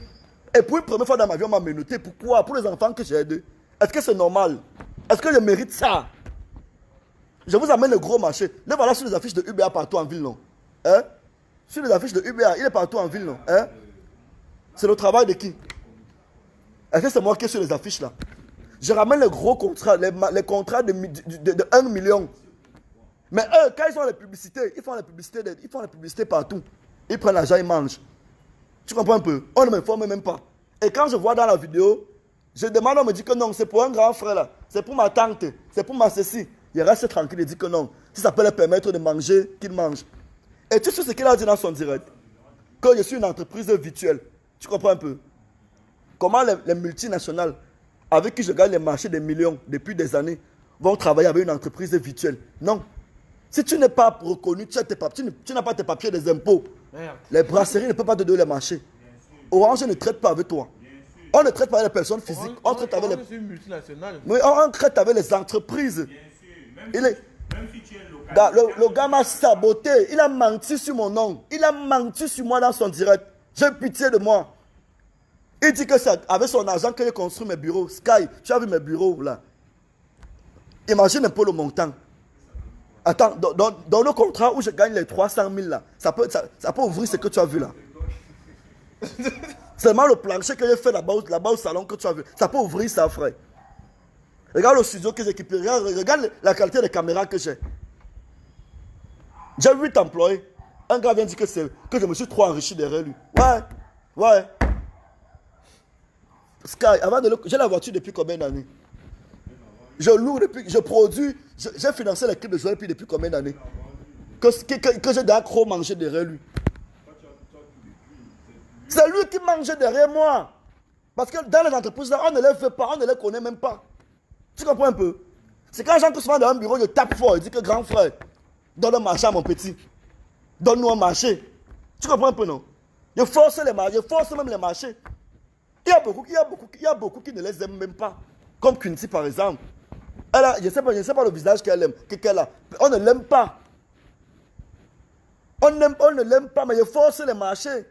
Et pour une première fois dans ma vie, on m'a menotté. Pourquoi? Pour les enfants que j'ai aidés. Est-ce que c'est normal? Est-ce que je mérite ça? Je vous amène le gros marché. Le voilà sur les affiches de UBA partout en ville, non? Hein? Sur les affiches de UBA, il est partout en ville, non? Hein? C'est le travail de qui? Est-ce que c'est moi qui suis sur les affiches là? Je ramène les gros contrats, les contrats de 1 million. Mais eux, quand ils font les publicités, ils font les publicités partout. Ils prennent l'argent, ils mangent. Tu comprends un peu? On ne m'informe même pas. Et quand je vois dans la vidéo, je demande, on me dit que non, c'est pour un grand frère là. C'est pour ma tante, c'est pour ma ceci. Il reste tranquille et dit que non. Si ça peut leur permettre de manger, qu'il mange. Et tu sais ce qu'il a dit dans son direct? Que je suis une entreprise virtuelle. Tu comprends un peu? Comment les multinationales, avec qui je gagne les marchés des millions depuis des années, vont travailler avec une entreprise virtuelle? Non. Si tu n'es pas reconnu, tu n'as pas tes papiers des impôts. Merde. Les brasseries ne peuvent pas te donner les marchés. Orange ne traite pas avec toi. On ne traite pas les personnes physiques, on traite avec les... C'est une multinationale. Oui, on traite avec les entreprises. Bien sûr. Il est... Même si tu es local. Le gars m'a saboté, il a menti sur mon nom, il a menti sur moi dans son direct. J'ai pitié de moi. Il dit que c'est avec son argent que j'ai construit mes bureaux. Sky, tu as vu mes bureaux là. Imagine un peu le montant. Attends, dans le contrat où je gagne les 300 000 là, ça peut ouvrir ce que tu as vu là. Seulement le plancher que j'ai fait là-bas au salon que tu as vu, ça peut ouvrir ça, frère. Regarde le studio que j'ai équipé, regarde la qualité des caméras que j'ai. J'ai 8 employés. Un gars vient dire que je me suis trop enrichi derrière lui. Ouais. Sky, j'ai la voiture depuis combien d'années? Je loue depuis, je produis, j'ai financé l'équipe de joueurs depuis combien d'années? Que j'ai d'accro manger derrière lui. C'est lui qui mange derrière moi. Parce que dans les entreprises, on ne les fait pas, on ne les connaît même pas. Tu comprends un peu? C'est quand Jean souvent dans un bureau, je tape fort, il dit que grand frère, donne un marché à mon petit. Donne-nous un marché. Tu comprends un peu, non? Je force les marchés, je force même les marchés. Il y a beaucoup qui ne les aiment même pas. Comme Quincy par exemple. Je ne sais pas le visage qu'elle aime, qu'elle a. On ne l'aime pas. On ne l'aime pas, mais je force les marchés.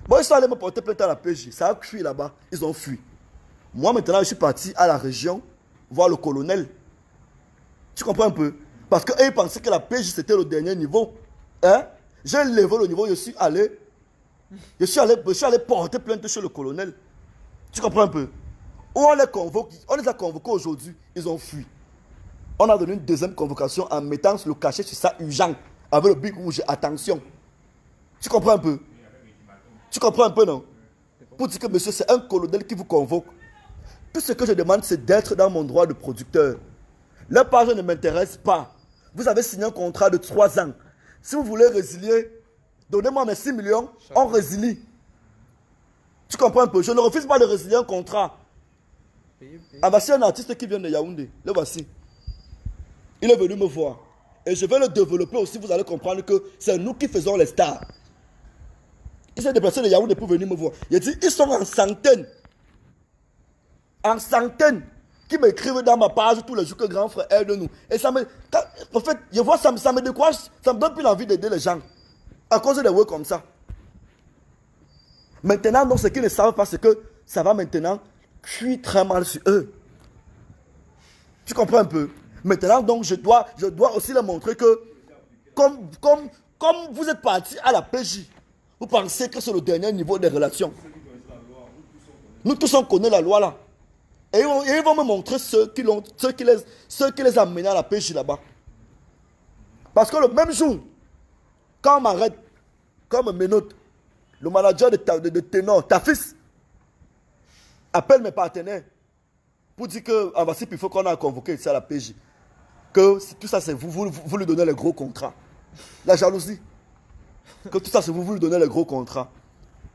Bon, ils sont allés me porter plainte à la PJ. Ça a fui là-bas. Ils ont fui. Moi, maintenant, je suis parti à la région voir le colonel. Tu comprends un peu? Parce qu'ils pensaient que la PJ, c'était le dernier niveau. Hein? J'ai levé le niveau, je suis allé porter plainte chez le colonel. Tu comprends un peu? Où on les a convoqués aujourd'hui, ils ont fui. On a donné une deuxième convocation en mettant le cachet sur ça urgent, avec le big rouge, attention. Tu comprends un peu? Tu comprends un peu, non? Pour dire que monsieur, c'est un colonel qui vous convoque. Tout ce que je demande, c'est d'être dans mon droit de producteur. La page ne m'intéresse pas. Vous avez signé un contrat de 3 ans. Si vous voulez résilier, donnez-moi mes 6 millions, on résilie. Tu comprends un peu? Je ne refuse pas de résilier un contrat. Ah, voici un artiste qui vient de Yaoundé. Le voici. Il est venu me voir. Et je vais le développer aussi. Vous allez comprendre que c'est nous qui faisons les stars. Il s'est déplacé de Yaoundé pour venir me voir. Il a dit, ils sont en centaines. En centaines. Qui m'écrivent dans ma page tous les jours que grand frère aide-nous. Et ça me... En fait, je vois ça me décourage. Ça me donne plus l'envie d'aider les gens. À cause des words comme ça. Maintenant, donc, ce qu'ils ne savent pas, c'est que ça va maintenant cuire très mal sur eux. Tu comprends un peu? Maintenant, donc, je dois aussi leur montrer que, comme vous êtes partis à la PJ, vous pensez que c'est le dernier niveau des relations. Nous tous, on connaît la loi là. Et ils vont me montrer ceux qui les amenés à la PJ là-bas. Parce que le même jour, quand on m'arrête, quand on me menote, le manager de Ténor, ta fils, appelle mes partenaires pour dire que voici, il faut qu'on a convoqué ici à la PJ. Que tout ça, c'est vous lui donnez les gros contrats. La jalousie. Que tout ça, c'est vous lui donnez les gros contrats.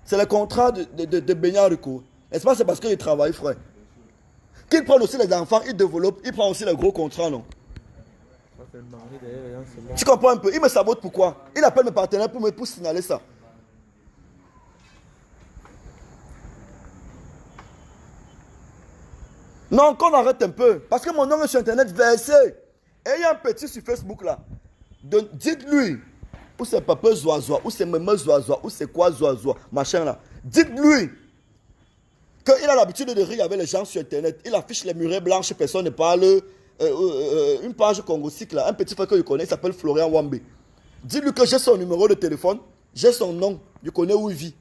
C'est le contrat de Benyar Rico. N'est-ce pas? C'est parce qu'il travaille, frère. Qu'ils prennent aussi les enfants, ils développent, ils prennent aussi les gros contrats, non? Tu comprends un peu? Il me sabote pourquoi? Il appelle mes partenaires pour signaler ça. Non, qu'on arrête un peu. Parce que mon nom est sur Internet versé. Et il y a un petit sur Facebook là. Dites-lui, ou c'est papa Zoazoa, ou c'est maman Zoazoa, ou c'est quoi Zoazoa, machin là. Dites-lui qu'il a l'habitude de rire avec les gens sur Internet. Il affiche les murets blanches, personne ne parle. Une page congosique là, un petit frère que je connais, il s'appelle Florian Wambe. Dites-lui que j'ai son numéro de téléphone, j'ai son nom, je connais où il vit.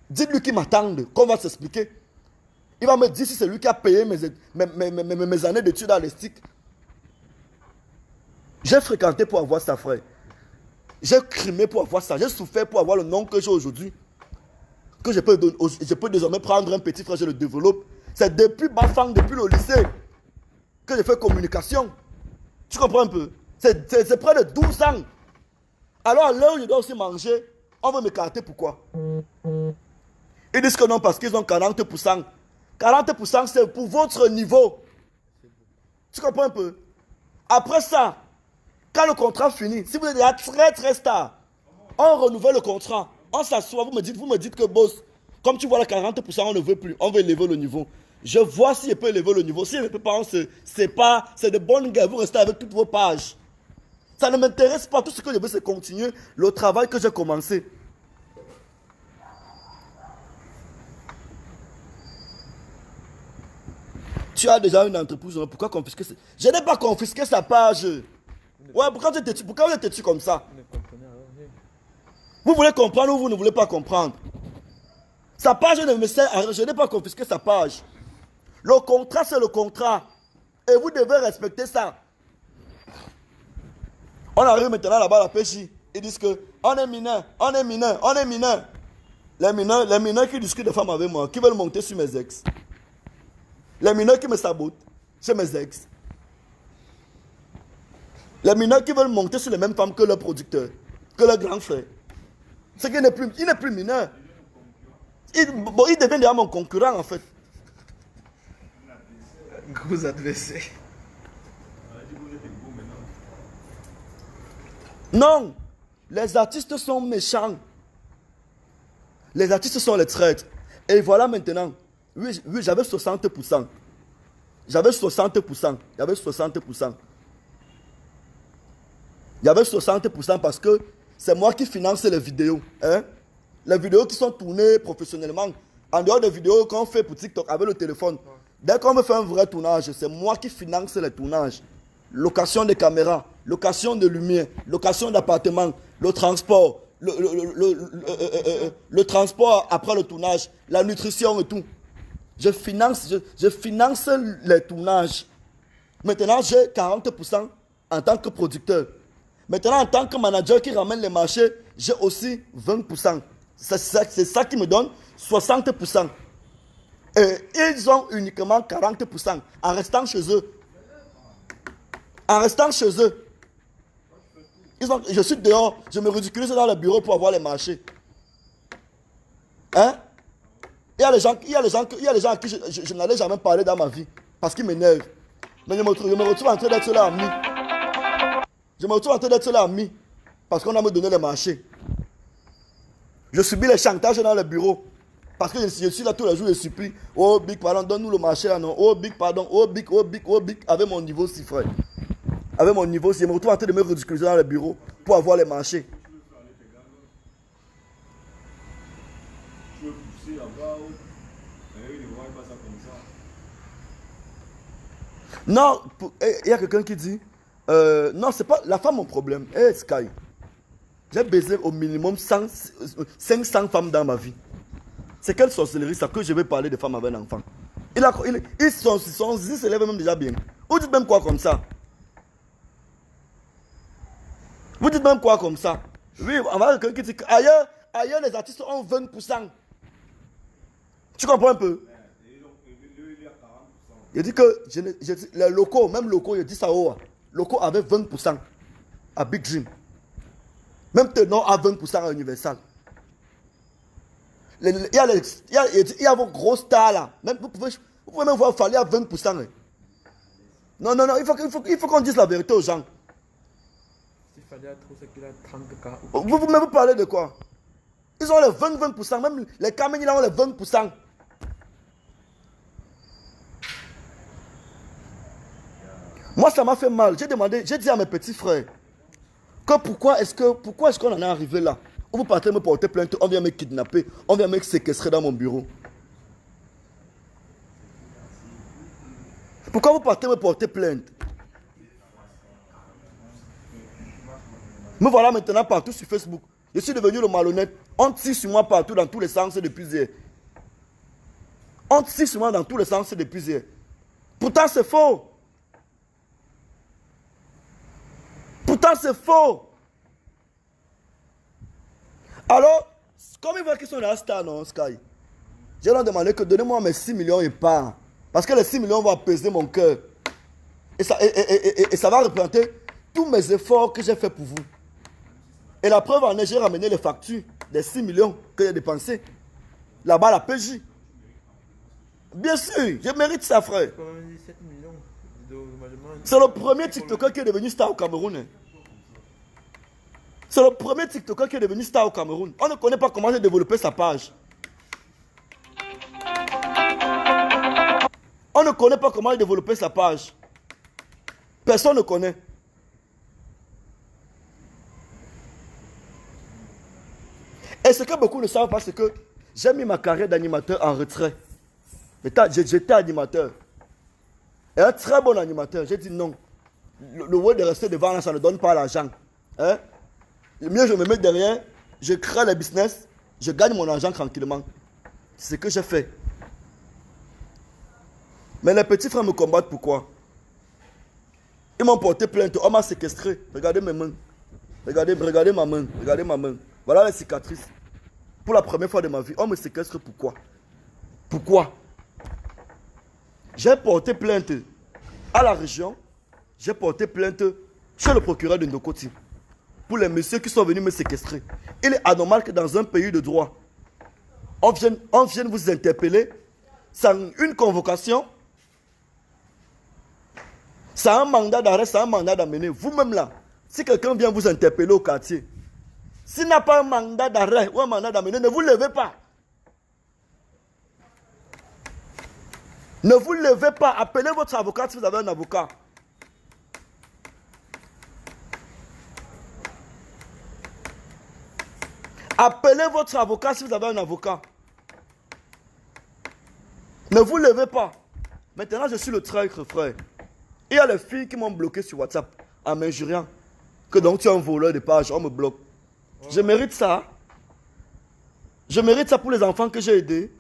Dites-lui qu'il m'attende, qu'on va s'expliquer. Il va me dire si c'est lui qui a payé mes années d'études artistiques. J'ai fréquenté pour avoir ça, frère. J'ai crimé pour avoir ça. J'ai souffert pour avoir le nom que j'ai aujourd'hui. Que je peux désormais prendre un petit frère, je le développe. C'est depuis Bafang, depuis le lycée, que je fais communication. Tu comprends un peu? C'est près de 12 ans. Alors à l'heure où je dois aussi manger, on veut m'écarter, pourquoi? Ils disent que non, parce qu'ils ont 40%. 40% c'est pour votre niveau. Tu comprends un peu? Après ça, quand le contrat finit, si vous êtes déjà très très star, on renouvelle le contrat. On s'assoit, vous me dites que boss, Comme tu vois, là, 40%, on ne veut plus. On veut élever le niveau. Je vois si je peux élever le niveau. Si je ne peux pas, c'est de bonnes guerres. Vous restez avec toutes vos pages. Ça ne m'intéresse pas. Tout ce que je veux, c'est continuer le travail que j'ai commencé. Tu as déjà une entreprise, pourquoi confisquer ça? Je n'ai pas confisqué sa page. Ouais, pourquoi vous êtes têtu comme ça? Vous voulez comprendre ou vous ne voulez pas comprendre? Sa page ne me sert à rien. Je n'ai pas confisqué sa page. Le contrat, c'est le contrat. Et vous devez respecter ça. On arrive maintenant là-bas à la pêche. Ils disent que on est mineur, on est mineur, on est mineur. Les mineurs qui discutent de femmes avec moi, qui veulent monter sur mes ex. Les mineurs qui me sabotent, c'est mes ex. Les mineurs qui veulent monter sur les mêmes femmes que leur producteur, que leur grand frère. C'est qu'il n'est plus mineur. Il devient déjà mon concurrent en fait. Gros adversaire. Non, les artistes sont méchants. Les artistes sont les traîtres. Et voilà maintenant. Oui, j'avais 60%. J'avais 60%. J'avais 60%. J'avais 60% parce que c'est moi qui finance les vidéos. Hein? Les vidéos qui sont tournées professionnellement. En dehors des vidéos qu'on fait pour TikTok avec le téléphone. Dès qu'on me fait un vrai tournage, c'est moi qui finance les tournages. Location de caméras, location de lumière, location d'appartements, le transport, le transport après le tournage, la nutrition et tout. Je finance les tournages. Maintenant, j'ai 40% en tant que producteur. Maintenant, en tant que manager qui ramène les marchés, j'ai aussi 20%. C'est ça qui me donne 60%. Et ils ont uniquement 40% en restant chez eux. En restant chez eux. Je suis dehors, je me ridiculise dans le bureau pour avoir les marchés. Hein? Il y a les gens à qui je n'allais jamais parler dans ma vie. Parce qu'ils m'énervent. Mais je me retrouve en train d'être là ami. Je me retrouve en train d'être là ami. Parce qu'on a me donné les marchés. Je subis les chantages dans le bureau. Parce que je suis là tous les jours, je supplie. Oh Big, pardon, donne-nous le marché là, non. Oh Big, pardon. Oh Big, oh Big, oh Big. Avec mon niveau si frère. Avec mon niveau si. Je me retrouve en train de me ridiculiser dans le bureau pour avoir les marchés. Non, il y a quelqu'un qui dit non, c'est pas la femme mon problème. Hey Sky, j'ai baisé au minimum 500 femmes dans ma vie. C'est quelle sorcellerie ça que je vais parler de femmes avec un enfant? Son zizi s'élève même déjà bien. Vous dites même quoi comme ça? Vous dites même quoi comme ça? Oui, on va quelqu'un qui dit qu'ailleurs les artistes ont 20%. Tu comprends un peu? Je dis que les locaux, même locaux, je dis ça haut. Locaux avaient 20% à Big Dream. Même Tenon a 20% à Universal. Il y a vos gros stars là. Même, vous pouvez même voir Fally à 20%. Non, il faut qu'on dise la vérité aux gens. Si Fally a trop, c'est qu'il a 30K. Vous parlez de quoi? Ils ont les 20%. Même les Kameni là ont les 20%. Moi, ça m'a fait mal. J'ai dit à mes petits frères que pourquoi est-ce qu'on en est arrivé là? Vous partez me porter plainte, on vient me kidnapper, on vient me séquestrer dans mon bureau. Pourquoi vous partez me porter plainte? Me voilà maintenant partout sur Facebook. Je suis devenu le malhonnête. On tire sur moi partout dans tous les sens depuis hier. On tire sur moi dans tous les sens depuis hier. Pourtant c'est faux. Pourtant c'est faux. Alors, comme ils voient qu'ils sont la star, non, Sky, je leur ai demandé que donnez-moi mes 6 millions et pas. Parce que les 6 millions vont apaiser mon cœur. Et ça va représenter tous mes efforts que j'ai fait pour vous. Et la preuve en est, j'ai ramené les factures des 6 millions que j'ai dépensés. Là-bas, à la PJ. Bien sûr, je mérite ça, frère. C'est le premier TikToker qui est devenu star au Cameroun. C'est le premier TikToker qui est devenu star au Cameroun. On ne connaît pas comment j'ai développé sa page. On ne connaît pas comment développer sa page. Personne ne connaît. Et ce que beaucoup ne savent pas, c'est que j'ai mis ma carrière d'animateur en retrait. J'étais animateur. Et un très bon animateur. J'ai dit non. Le word de rester devant là, ça ne donne pas l'argent. Hein? Mieux je me mets derrière, je crée le business, je gagne mon argent tranquillement. C'est ce que j'ai fait. Mais les petits frères me combattent pourquoi? Ils m'ont porté plainte, on m'a séquestré. Regardez mes mains. Regardez ma main. Regardez ma main. Voilà les cicatrices. Pour la première fois de ma vie, on me séquestre pourquoi? Pourquoi? J'ai porté plainte à la région. J'ai porté plainte chez le procureur de Ndokoti. Pour les messieurs qui sont venus me séquestrer. Il est anormal que dans un pays de droit, on vienne vous interpeller sans une convocation, sans un mandat d'arrêt, sans un mandat d'amener. Vous-même là, si quelqu'un vient vous interpeller au quartier, s'il n'a pas un mandat d'arrêt ou un mandat d'amener, ne vous levez pas. Ne vous levez pas. Appelez votre avocat si vous avez un avocat. Appelez votre avocat si vous avez un avocat. Ne vous levez pas. Maintenant, je suis le traître, frère. Il y a les filles qui m'ont bloqué sur WhatsApp en m'injuriant. Que donc tu es un voleur de pages, on me bloque. Je mérite ça. Je mérite ça pour les enfants que j'ai aidés.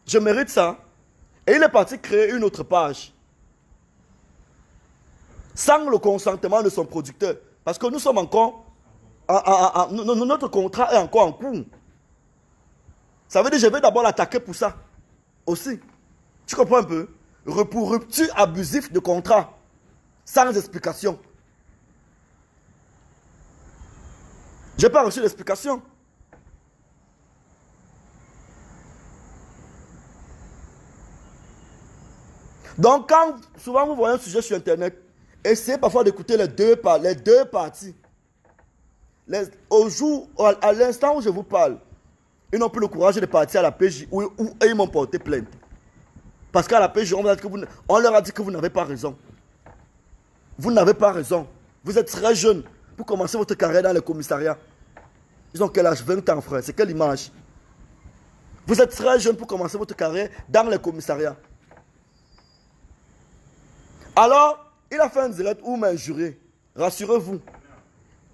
Je mérite ça. Et il est parti créer une autre page. Sans le consentement de son producteur. Parce que nous sommes encore... notre contrat est encore en cours. Ça veut dire que je vais d'abord l'attaquer pour ça. Aussi. Tu comprends un peu? Pour rupture abusive de contrat. Sans explication. Je n'ai pas reçu d'explication. Donc, quand souvent vous voyez un sujet sur Internet, essayez parfois d'écouter les deux parties. À l'instant où je vous parle, ils n'ont plus le courage de partir à la PJ où ils m'ont porté plainte. Parce qu'à la PJ, on leur a dit que vous n'avez pas raison. Vous n'avez pas raison. Vous êtes très jeune pour commencer votre carrière dans le commissariat. Ils ont quel âge? 20 ans, frère. C'est quelle image? Vous êtes très jeune pour commencer votre carrière dans le commissariat. Alors, il a fait un direct où il m'a injurié. Rassurez-vous.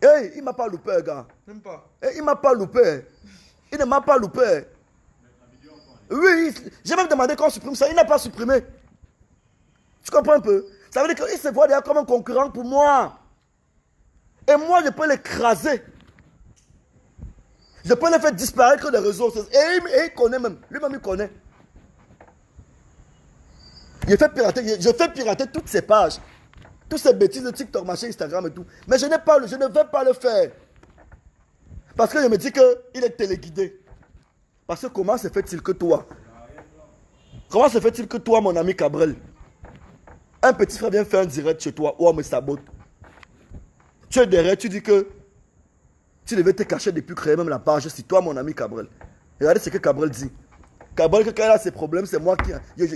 Hey, il ne m'a pas loupé, gars. Même pas. Hey, il ne m'a pas loupé. Il ne m'a pas loupé. Oui, j'ai même demandé qu'on supprime ça. Il n'a pas supprimé. Tu comprends un peu? Ça veut dire qu'il se voit déjà comme un concurrent pour moi. Et moi, je peux l'écraser. Je peux le faire disparaître des réseaux. Et il connaît même. Lui-même, il connaît. Je fais pirater toutes ces pages. Toutes ces bêtises de TikTok, machin, Instagram et tout. Mais je ne vais pas le faire. Parce que je me dis qu'il est téléguidé. Parce que comment se fait-il que toi, mon ami Cabrel, un petit frère vient faire un direct chez toi, ou on me sabote. Tu es derrière, tu dis que tu devais te cacher depuis créer même la page. C'est toi, mon ami Cabrel. Regardez ce que Cabrel dit. Cabrel, quand il a ses problèmes, c'est moi qui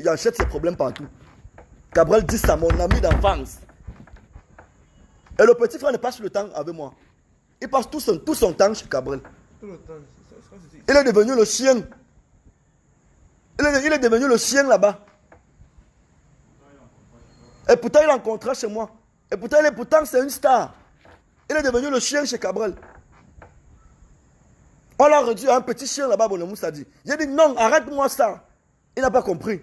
achète ses problèmes partout. Cabrel dit ça, mon ami d'enfance. Et le petit frère ne passe le temps avec moi. Il passe tout son temps chez Cabrel. Tout le temps. Il est devenu le chien. Il est devenu le chien là-bas. Et pourtant, il a un contrat chez moi. Et pourtant, c'est une star. Il est devenu le chien chez Cabrel. On l'a réduit à un petit chien là-bas, bon, le Moussa dit. J'ai dit non, arrête-moi ça. Il n'a pas compris.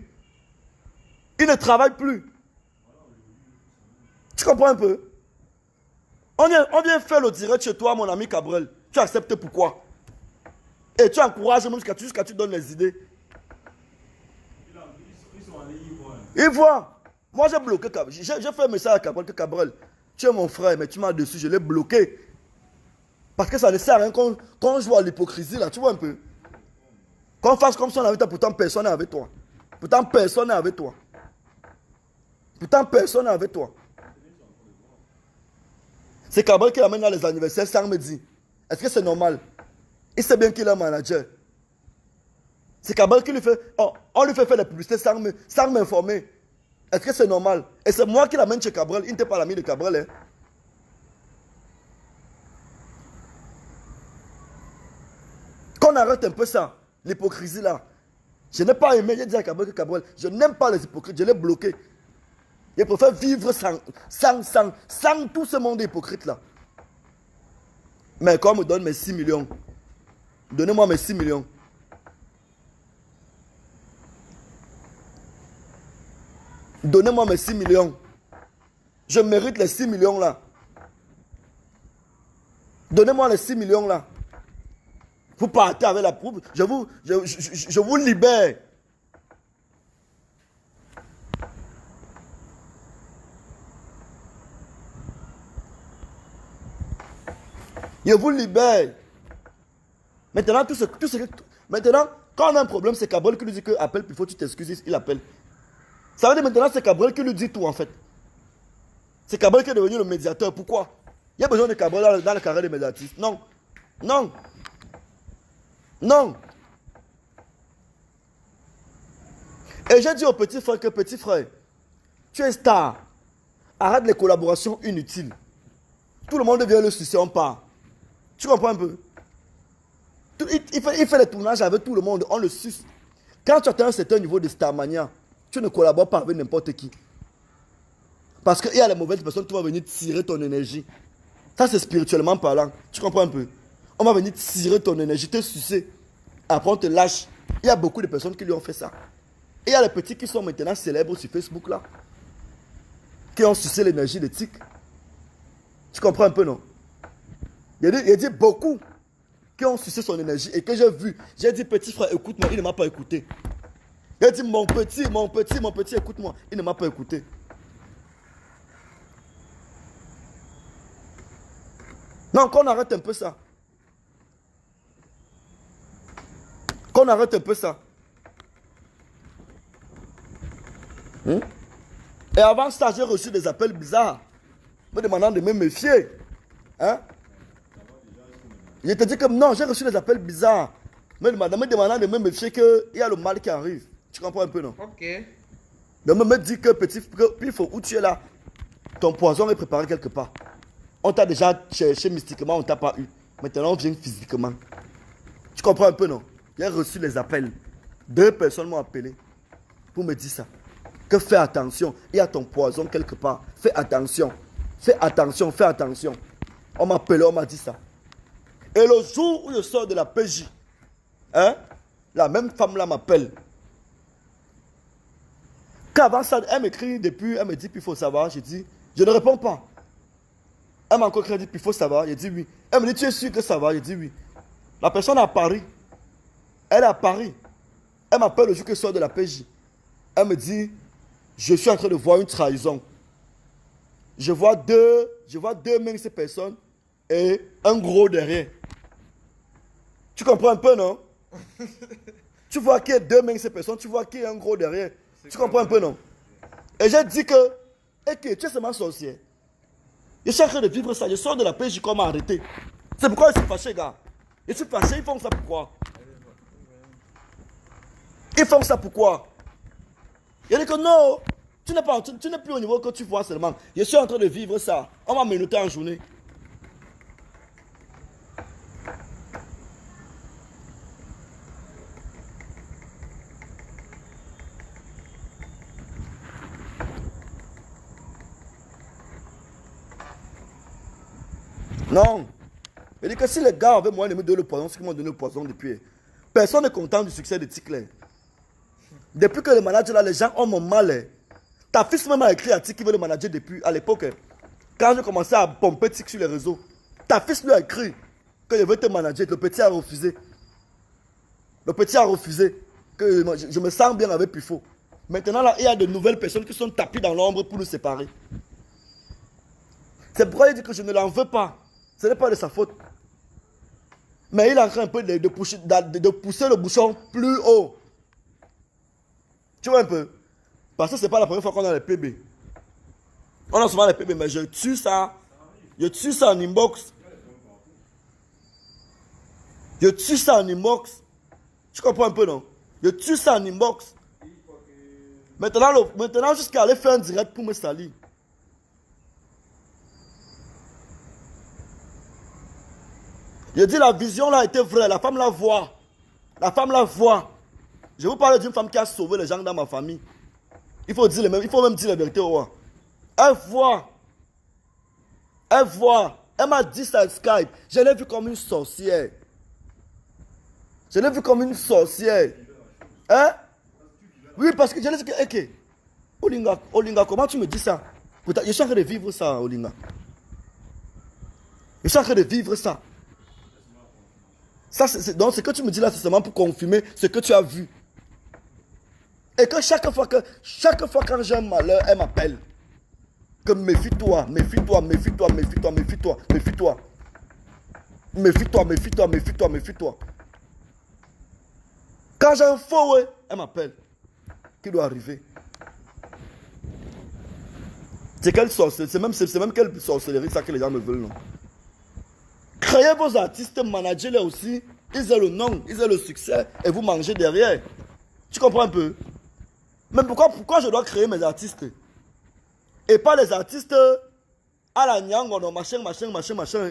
Il ne travaille plus. Tu comprends un peu? On vient faire le direct chez toi, mon ami Cabrel. Tu acceptes pourquoi? Et tu encourages même jusqu'à ce que tu donnes les idées. Ils voient. Moi, j'ai bloqué Cabrel. J'ai fait un message à Cabrel que Cabrel, tu es mon frère, mais tu m'as dessus, je l'ai bloqué. Parce que ça ne sert à rien qu'on joue à l'hypocrisie, là, tu vois un peu. Qu'on fasse comme si on avait toi, pourtant personne n'est avec toi. Pourtant personne n'est avec toi. Pourtant personne n'est avec toi. C'est Cabrel qui l'amène dans les anniversaires sans me dire. Est-ce que c'est normal? Il sait bien qu'il est un manager. C'est Cabral qui lui fait... Oh, on lui fait faire la publicité sans m'informer. Est-ce que c'est normal? Et c'est moi qui l'amène chez Cabral. Il n'était pas l'ami de Cabral. Hein. Qu'on arrête un peu ça, l'hypocrisie là. Je n'ai pas aimé, j'ai dit à Cabral que Cabral, je n'aime pas les hypocrites, je l'ai bloqué. Je préfère vivre sans tout ce monde hypocrite là. Mais quand on me donne mes 6 millions, donnez-moi mes 6 millions. Donnez-moi mes 6 millions. Je mérite les 6 millions là. Donnez-moi les 6 millions là. Vous partez avec la prouve. Je vous libère. Je vous libère. Maintenant, maintenant, quand on a un problème, c'est Cabral qui lui dit que appelle, puis il faut que tu t'excuses, il appelle. Ça veut dire maintenant, c'est Cabral qui lui dit tout en fait. C'est Cabral qui est devenu le médiateur. Pourquoi? Il y a besoin de Cabral dans le carré des médiatistes. Non. Non. Non. Et j'ai dit au petit frère que petit frère, tu es star. Arrête les collaborations inutiles. Tout le monde vient le sucer, on part. Tu comprends un peu? Il fait les tournages avec tout le monde, on le suce. Quand tu atteins un certain niveau de starmania, tu ne collabores pas avec n'importe qui. Parce qu'il y a les mauvaises personnes qui vont venir tirer ton énergie. Ça, c'est spirituellement parlant. Tu comprends un peu? On va venir tirer ton énergie, te sucer. Après, on te lâche. Il y a beaucoup de personnes qui lui ont fait ça. Et il y a les petits qui sont maintenant célèbres sur Facebook là. Qui ont sucé l'énergie de Tic. Tu comprends un peu, non? Il a dit beaucoup qui ont sucé son énergie et que j'ai vu. J'ai dit, petit frère, écoute-moi. Il ne m'a pas écouté. Il a dit, mon petit, écoute-moi. Il ne m'a pas écouté. Non, qu'on arrête un peu ça. Qu'on arrête un peu ça. Et avant ça, j'ai reçu des appels bizarres. Me demandant de me méfier. Hein? Je te dis que non, j'ai reçu des appels bizarres. Me demandant de me méfier qu'il y a le mal qui arrive. Tu comprends un peu, non? Ok. Donc me dit que petit, il faut où tu es là. Ton poison est préparé quelque part. On t'a déjà cherché mystiquement, on ne t'a pas eu. Maintenant, on vient physiquement. Tu comprends un peu, non? J'ai reçu les appels. 2 personnes m'ont appelé pour me dire ça. Que fais attention, il y a ton poison quelque part. Fais attention. Fais attention, fais attention. On m'a appelé, on m'a dit ça. Et le jour où je sors de la PJ, hein, la même femme-là m'appelle. Qu'avant ça, elle m'écrit depuis, elle me dit, puis il faut savoir. J'ai dit, je ne réponds pas. Elle m'a encore dit, puis il faut savoir. J'ai dit oui. Elle me dit, tu es sûr que ça va? J'ai dit oui. La personne est à Paris. Elle est à Paris. Elle m'appelle le jour que je sors de la PJ. Elle me dit, je suis en train de voir une trahison. Je vois deux minces personnes et un gros derrière. Tu comprends un peu, non? Tu vois qu'il y a 2 minces personnes, tu vois qu'il y a un gros derrière. Tu comprends un peu, non? Et j'ai dit que, tu es seulement sorcier. Je suis en train de vivre ça. Je sors de la PJ comme arrêté. C'est pourquoi je suis fâché, gars. Je suis fâché, ils font ça pourquoi? Ils font ça pourquoi? Il dit que non, tu n'es plus au niveau que tu vois seulement. Je suis en train de vivre ça. On m'a menotté en journée. Non. Il dit que si les gars avaient moyen de me donner le poison, ce qu'ils m'ont donné le poison depuis. Personne n'est content du succès de Ticler. Depuis que le manager là, les gens ont mon mal. Ta fils même a écrit à Tic qui veut le manager depuis à l'époque. Quand j'ai commencé à pomper Tic sur les réseaux, ta fils lui a écrit que je veux te manager. Le petit a refusé. Le petit a refusé. Que je me sens bien avec Pifo. Maintenant là, il y a de nouvelles personnes qui sont tapées dans l'ombre pour nous séparer. C'est pourquoi il dit que je ne l'en veux pas. Ce n'est pas de sa faute. Mais il est en train un peu de pousser le bouchon plus haut. Tu vois un peu? Parce que ce n'est pas la première fois qu'on a les PB. On a souvent les PB, mais je tue ça. Je tue ça en inbox. Je tue ça en inbox. Tu comprends un peu, non? Je tue ça en inbox. Maintenant jusqu'à aller faire un direct pour me salir. Je dis la vision là était vraie. La femme la voit. La femme la voit. Je vous parle d'une femme qui a sauvé les gens dans ma famille. Il faut même dire la vérité au roi. Elle voit. Elle voit. Elle m'a dit ça Skype. Je l'ai vue comme une sorcière. Je l'ai vue comme une sorcière. Hein? Oui, parce que je l'ai dit que... Ok. Olinga, comment tu me dis ça? Je suis en train de vivre ça, Olinga. Je suis en train de vivre ça. Donc, ce que tu me dis là, c'est seulement pour confirmer ce que tu as vu. Et que chaque fois quand j'ai un malheur, elle m'appelle. Que méfie-toi, méfie-toi, méfie-toi, méfie-toi, méfie-toi, méfie-toi. Méfie-toi, méfie-toi, méfie-toi, méfie-toi. Quand j'ai un faux, ouais, elle m'appelle. Qui doit arriver? C'est quelle sorcellerie? C'est même quelle sorcellerie ça que les gens me veulent, non? Créez vos artistes, managez-les aussi. Ils aient le nom, ils aient le succès et vous mangez derrière. Tu comprends un peu? Mais pourquoi je dois créer mes artistes? Et pas les artistes à la Nyangono, machin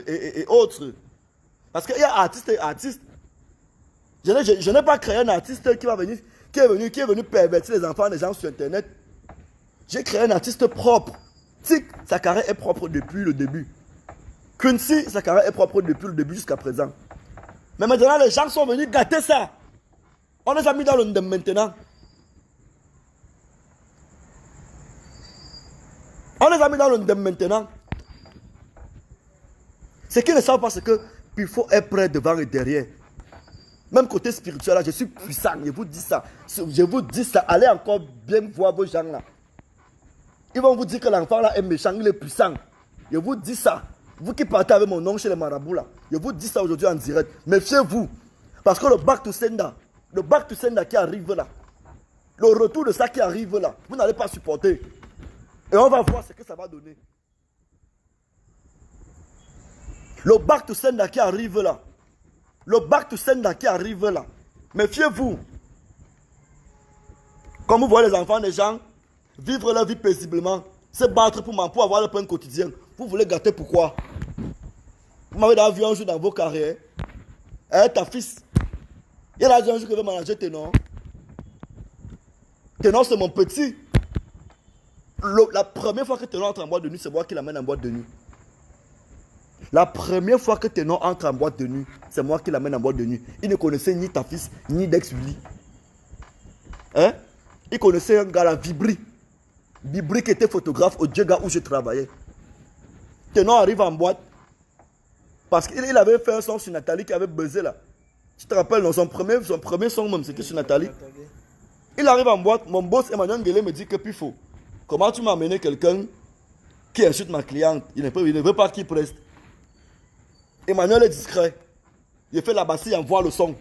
et autres. Parce qu'il y a artistes et artistes. Je n'ai pas créé un artiste qui est venu pervertir les enfants des gens sur Internet. J'ai créé un artiste propre. Tic, sa carrière est propre depuis le début. Quincy, sa carrière est propre depuis le début jusqu'à présent. Mais maintenant, les gens sont venus gâter ça. On les a mis dans le ndem maintenant. On les a mis dans le ndem maintenant. Ce qu'ils ne savent pas, c'est qu'il faut être prêt devant et derrière. Même côté spirituel, là, je suis puissant. Je vous dis ça. Je vous dis ça. Allez encore bien voir vos gens là. Ils vont vous dire que l'enfant là est méchant, il est puissant. Je vous dis ça. Vous qui partez avec mon nom chez les marabouts là, je vous dis ça aujourd'hui en direct. Méfiez-vous. Parce que le back to sender qui arrive là, le retour de ça qui arrive là, vous n'allez pas supporter. Et on va voir ce que ça va donner. Le back to sender qui arrive là, méfiez-vous. Comme vous voyez les enfants des gens vivre leur vie paisiblement, se battre pour avoir le pain quotidien. Vous voulez gâter pourquoi? Vous m'avez vu un jour dans vos carrières. Ta fils. Il a dit un jour que je vais manager Ténor. Ténor, c'est mon petit. La première fois que Ténor entre en boîte de nuit, c'est moi qui l'amène en boîte de nuit. La première fois que Ténor entre en boîte de nuit, c'est moi qui l'amène en boîte de nuit. Il ne connaissait ni ta fils, ni d'ex-Willy. Hein? Il connaissait un gars là, Vibri. Vibri qui était photographe au Djega où je travaillais. Ténor arrive en boîte. Parce qu'il avait fait un son sur Nathalie qui avait buzzé là. Tu te rappelles, dans son premier son même, c'était sur Nathalie. Il arrive en boîte, mon boss Emmanuel Nguélé me dit que puis faut. Comment tu m'as amené quelqu'un qui insulte ma cliente? Il ne veut pas qu'il preste. Emmanuel est discret. Il fait la basse, il envoie le son.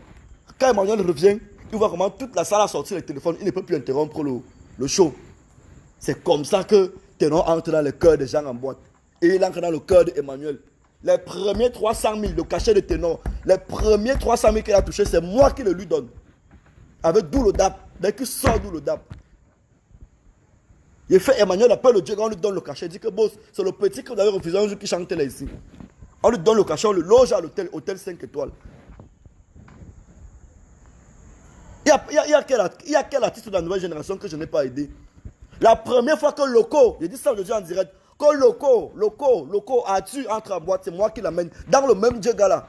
Quand Emmanuel revient, il voit comment toute la salle a sorti le téléphone. Il ne peut plus interrompre le show. C'est comme ça que Ténor entre dans le cœur des gens en boîte. Et il entre dans le cœur d'Emmanuel. Les premiers 300 000, le cachet de Ténor, les premiers 300 000 qu'il a touché, c'est moi qui le lui donne. Avec d'où le DAP. Dès qu'il sort d'où le DAP. Il fait Emmanuel appelle le Dieu, on lui donne le cachet. Il dit que boss, c'est le petit que vous avez refusé un jour qui chantait là ici. On lui donne le cachet, on le loge à l'hôtel, hôtel 5 étoiles. Il y a quel artiste de la nouvelle génération que je n'ai pas aidé? La première fois que Loco, j'ai dit ça aujourd'hui en direct, que Loco, as-tu entre en boîte, c'est moi qui l'amène dans le même Djega là.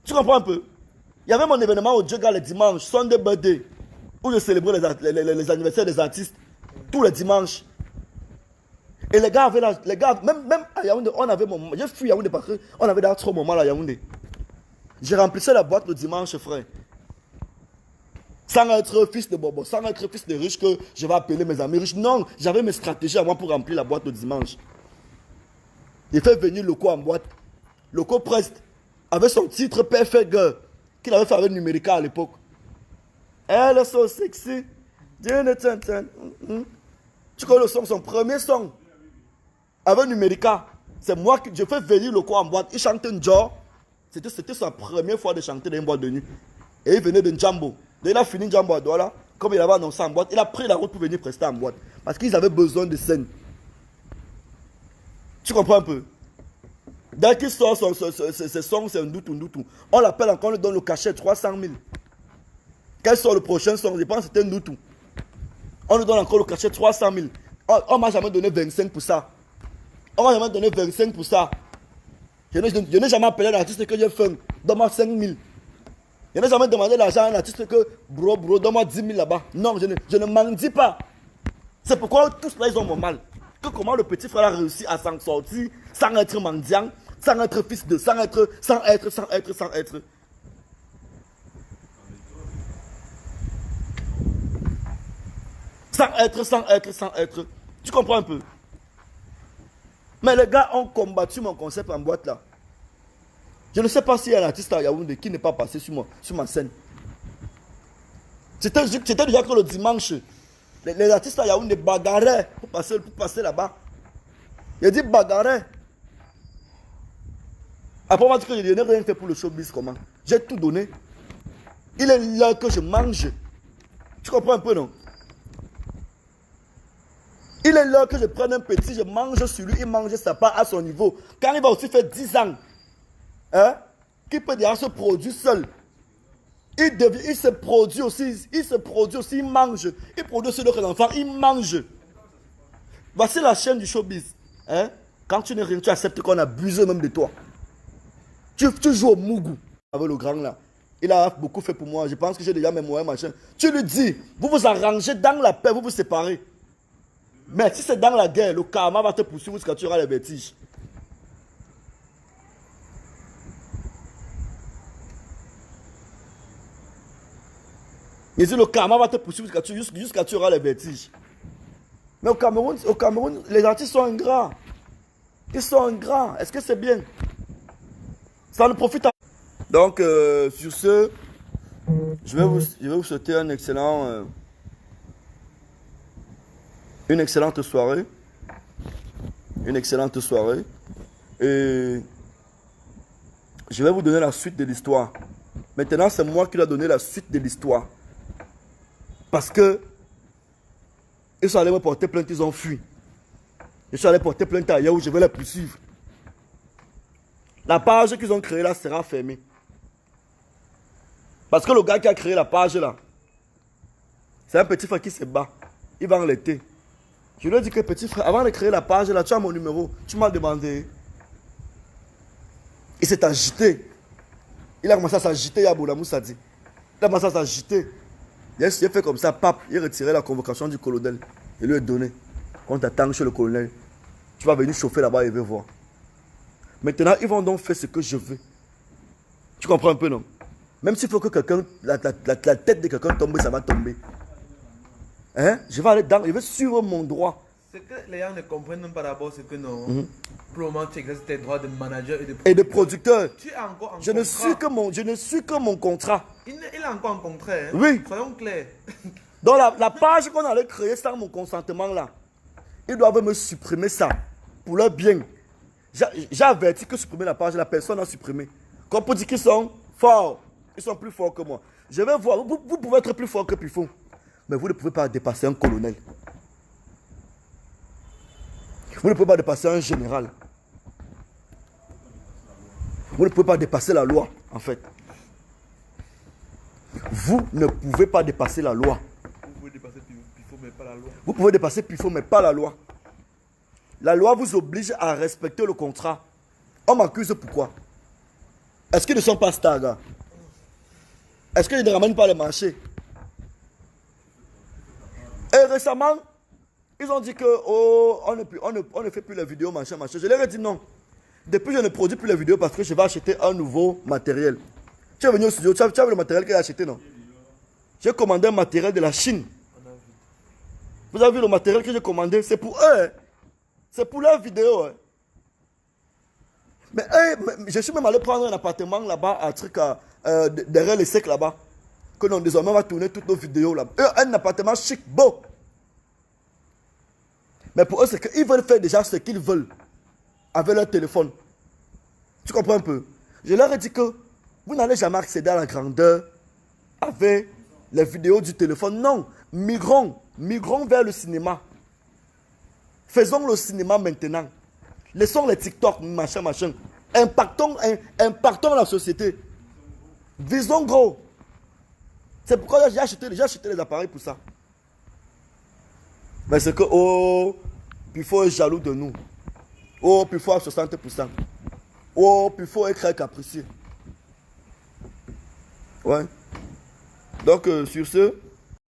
Tu comprends un peu? Il y avait mon événement au Djega le dimanche, Sunday Birthday, où je célébrais les anniversaires des artistes, tous les dimanches. Et les gars avaient là, même à Yaoundé, on avait mon moment. J'ai fui Yaoundé parce qu'on avait dans trop moment là à Yaoundé. J'ai remplissé la boîte le dimanche, frère. Sans être fils de bobo, sans être fils de riche que je vais appeler mes amis riches. Non, j'avais mes stratégies à moi pour remplir la boîte le dimanche. Il fait venir Loco en boîte. Loco Prest avait son titre Perfect Girl qu'il avait fait avec Numérica à l'époque. Elle est so sexy. Tu connais le son, son premier son avec Numérica. C'est moi qui je fais venir Loco en boîte. Il chantait un genre. C'était sa première fois de chanter dans une boîte de nuit. Et il venait de Njambo. il a fini Djambo Adouala, comme il avait annoncé en boîte, il a pris la route pour venir prester en boîte. Parce qu'ils avaient besoin de scène. Tu comprends un peu? Dès qu'il sort ses sons, c'est un doutou. On l'appelle encore, on lui donne le cachet 300 000. Quel sort le prochain son? Je pense que c'était un doutou. On lui donne encore le cachet 300 000. On ne m'a jamais donné 25 pour ça. On m'a jamais donné 25 pour ça. Je n'ai jamais appelé l'artiste que j'ai fait. Donne-moi 5 000. Je n'ai jamais demandé l'argent à un artiste que bro, donne-moi 10 000 là-bas. Non, je ne mendie pas. C'est pourquoi tous là, ils ont mon mal. Que comment le petit frère a réussi à s'en sortir sans être mendiant, sans être fils de, sans être. Sans être. Tu comprends un peu? Mais les gars ont combattu mon concept en boîte là. Je ne sais pas s'il y a un artiste à Yaoundé qui n'est pas passé sur ma scène. C'était déjà que le dimanche, les artistes à Yaoundé bagarraient pour passer là-bas. Il dit bagarraient. Après, on m'a dit que je n'ai rien fait pour le showbiz. Comment? J'ai tout donné. Il est là que je mange. Tu comprends un peu, non? Il est là que je prenne un petit, je mange sur lui, il mange sa part à son niveau. Quand il va aussi faire 10 ans, hein, qu'il peut déjà se produire seul. Il se produit aussi, il mange. Il produit aussi d'autres enfants, il mange. Voici la chaîne du showbiz. Hein? Quand tu n'es rien, tu acceptes qu'on abuse même de toi. Tu joues au Mougou avec le grand là. Il a beaucoup fait pour moi. Je pense que j'ai déjà mes moyens, machin. Tu lui dis, vous vous arrangez dans la paix, vous vous séparez. Mais si c'est dans la guerre, le karma va te poursuivre jusqu'à tu auras les vertiges. Et si le karma va te poursuivre jusqu'à tu auras les vertiges. Mais au Cameroun, les artistes sont ingrats. Ils sont ingrats. Est-ce que c'est bien? Ça ne profite à... Donc, sur ce, je vais vous souhaiter une excellente soirée. Une excellente soirée. Et je vais vous donner la suite de l'histoire. Maintenant, c'est moi qui dois donner la suite de l'histoire. Parce que ils sont allés me porter plainte, ils ont fui. Je suis allé porter plainte ailleurs où je vais les poursuivre. La page qu'ils ont créée là sera fermée. Parce que le gars qui a créé la page là, c'est un petit frère qui se bat. Il va enlever. Je lui ai dit que petit frère, avant de créer la page là, tu as mon numéro. Tu m'as demandé. Il s'est agité. Il a commencé à s'agiter, Yaboula Moussadi. Il a commencé à s'agiter. Il a fait comme ça, pape. Il a retiré la convocation du colonel. Il lui a donné. Quand tu attends chez le colonel, tu vas venir chauffer là-bas et il veut voir. Maintenant, ils vont donc faire ce que je veux. Tu comprends un peu, non? Même s'il faut que quelqu'un, la tête de quelqu'un tombe, ça va tomber. Hein? Je vais aller dans, je vais suivre mon droit. Ce que les gens ne comprennent même pas d'abord, c'est que non. Pour le moment, tu exerces tes droits de manager et de producteur. Tu es encore en je ne suis que mon contrat. Il est encore en contrat. Hein? Oui. Soyons clairs. Dans la page qu'on allait créer sans mon consentement là, ils doivent me supprimer ça pour leur bien. J'ai averti que supprimer la page, la personne a supprimé. Comme pour dire qu'ils sont forts. Ils sont plus forts que moi. Je vais voir. Vous pouvez être plus fort que Pifon. Mais vous ne pouvez pas dépasser un colonel. Vous ne pouvez pas dépasser un général. Vous ne pouvez pas dépasser la loi, en fait. Vous ne pouvez pas dépasser la loi. Vous pouvez dépasser Pifon, mais pas la loi. Vous pouvez dépasser Pifon, mais pas la loi. La loi vous oblige à respecter le contrat. On m'accuse pourquoi? Est-ce qu'ils ne sont pas stars, gars? Est-ce qu'ils ne ramènent pas les marchés? Et récemment, ils ont dit que on ne fait plus les vidéos, machin. Je leur ai dit non. Depuis, je ne produis plus les vidéos parce que je vais acheter un nouveau matériel. Tu es venu au studio, tu as vu le matériel que j'ai acheté, non? J'ai commandé un matériel de la Chine. Vous avez vu le matériel que j'ai commandé? C'est pour eux. Hein? C'est pour leurs vidéos. Hein? Mais je suis même allé prendre un appartement là-bas, derrière les secs là-bas. Que non, désormais, on va tourner toutes nos vidéos là. Un appartement chic, beau. Mais pour eux, c'est qu'ils veulent faire déjà ce qu'ils veulent avec leur téléphone. Tu comprends un peu? Je leur ai dit que vous n'allez jamais accéder à la grandeur avec les vidéos du téléphone. Non, migrons vers le cinéma. Faisons le cinéma maintenant. Laissons les TikTok, machin. Impactons la société. Visons gros. C'est pourquoi j'ai acheté les appareils pour ça. Mais c'est que, oh, puis il faut être jaloux de nous. Oh, puis il faut à 60%. Oh, puis il faut être capricieux. Ouais. Donc, sur ce,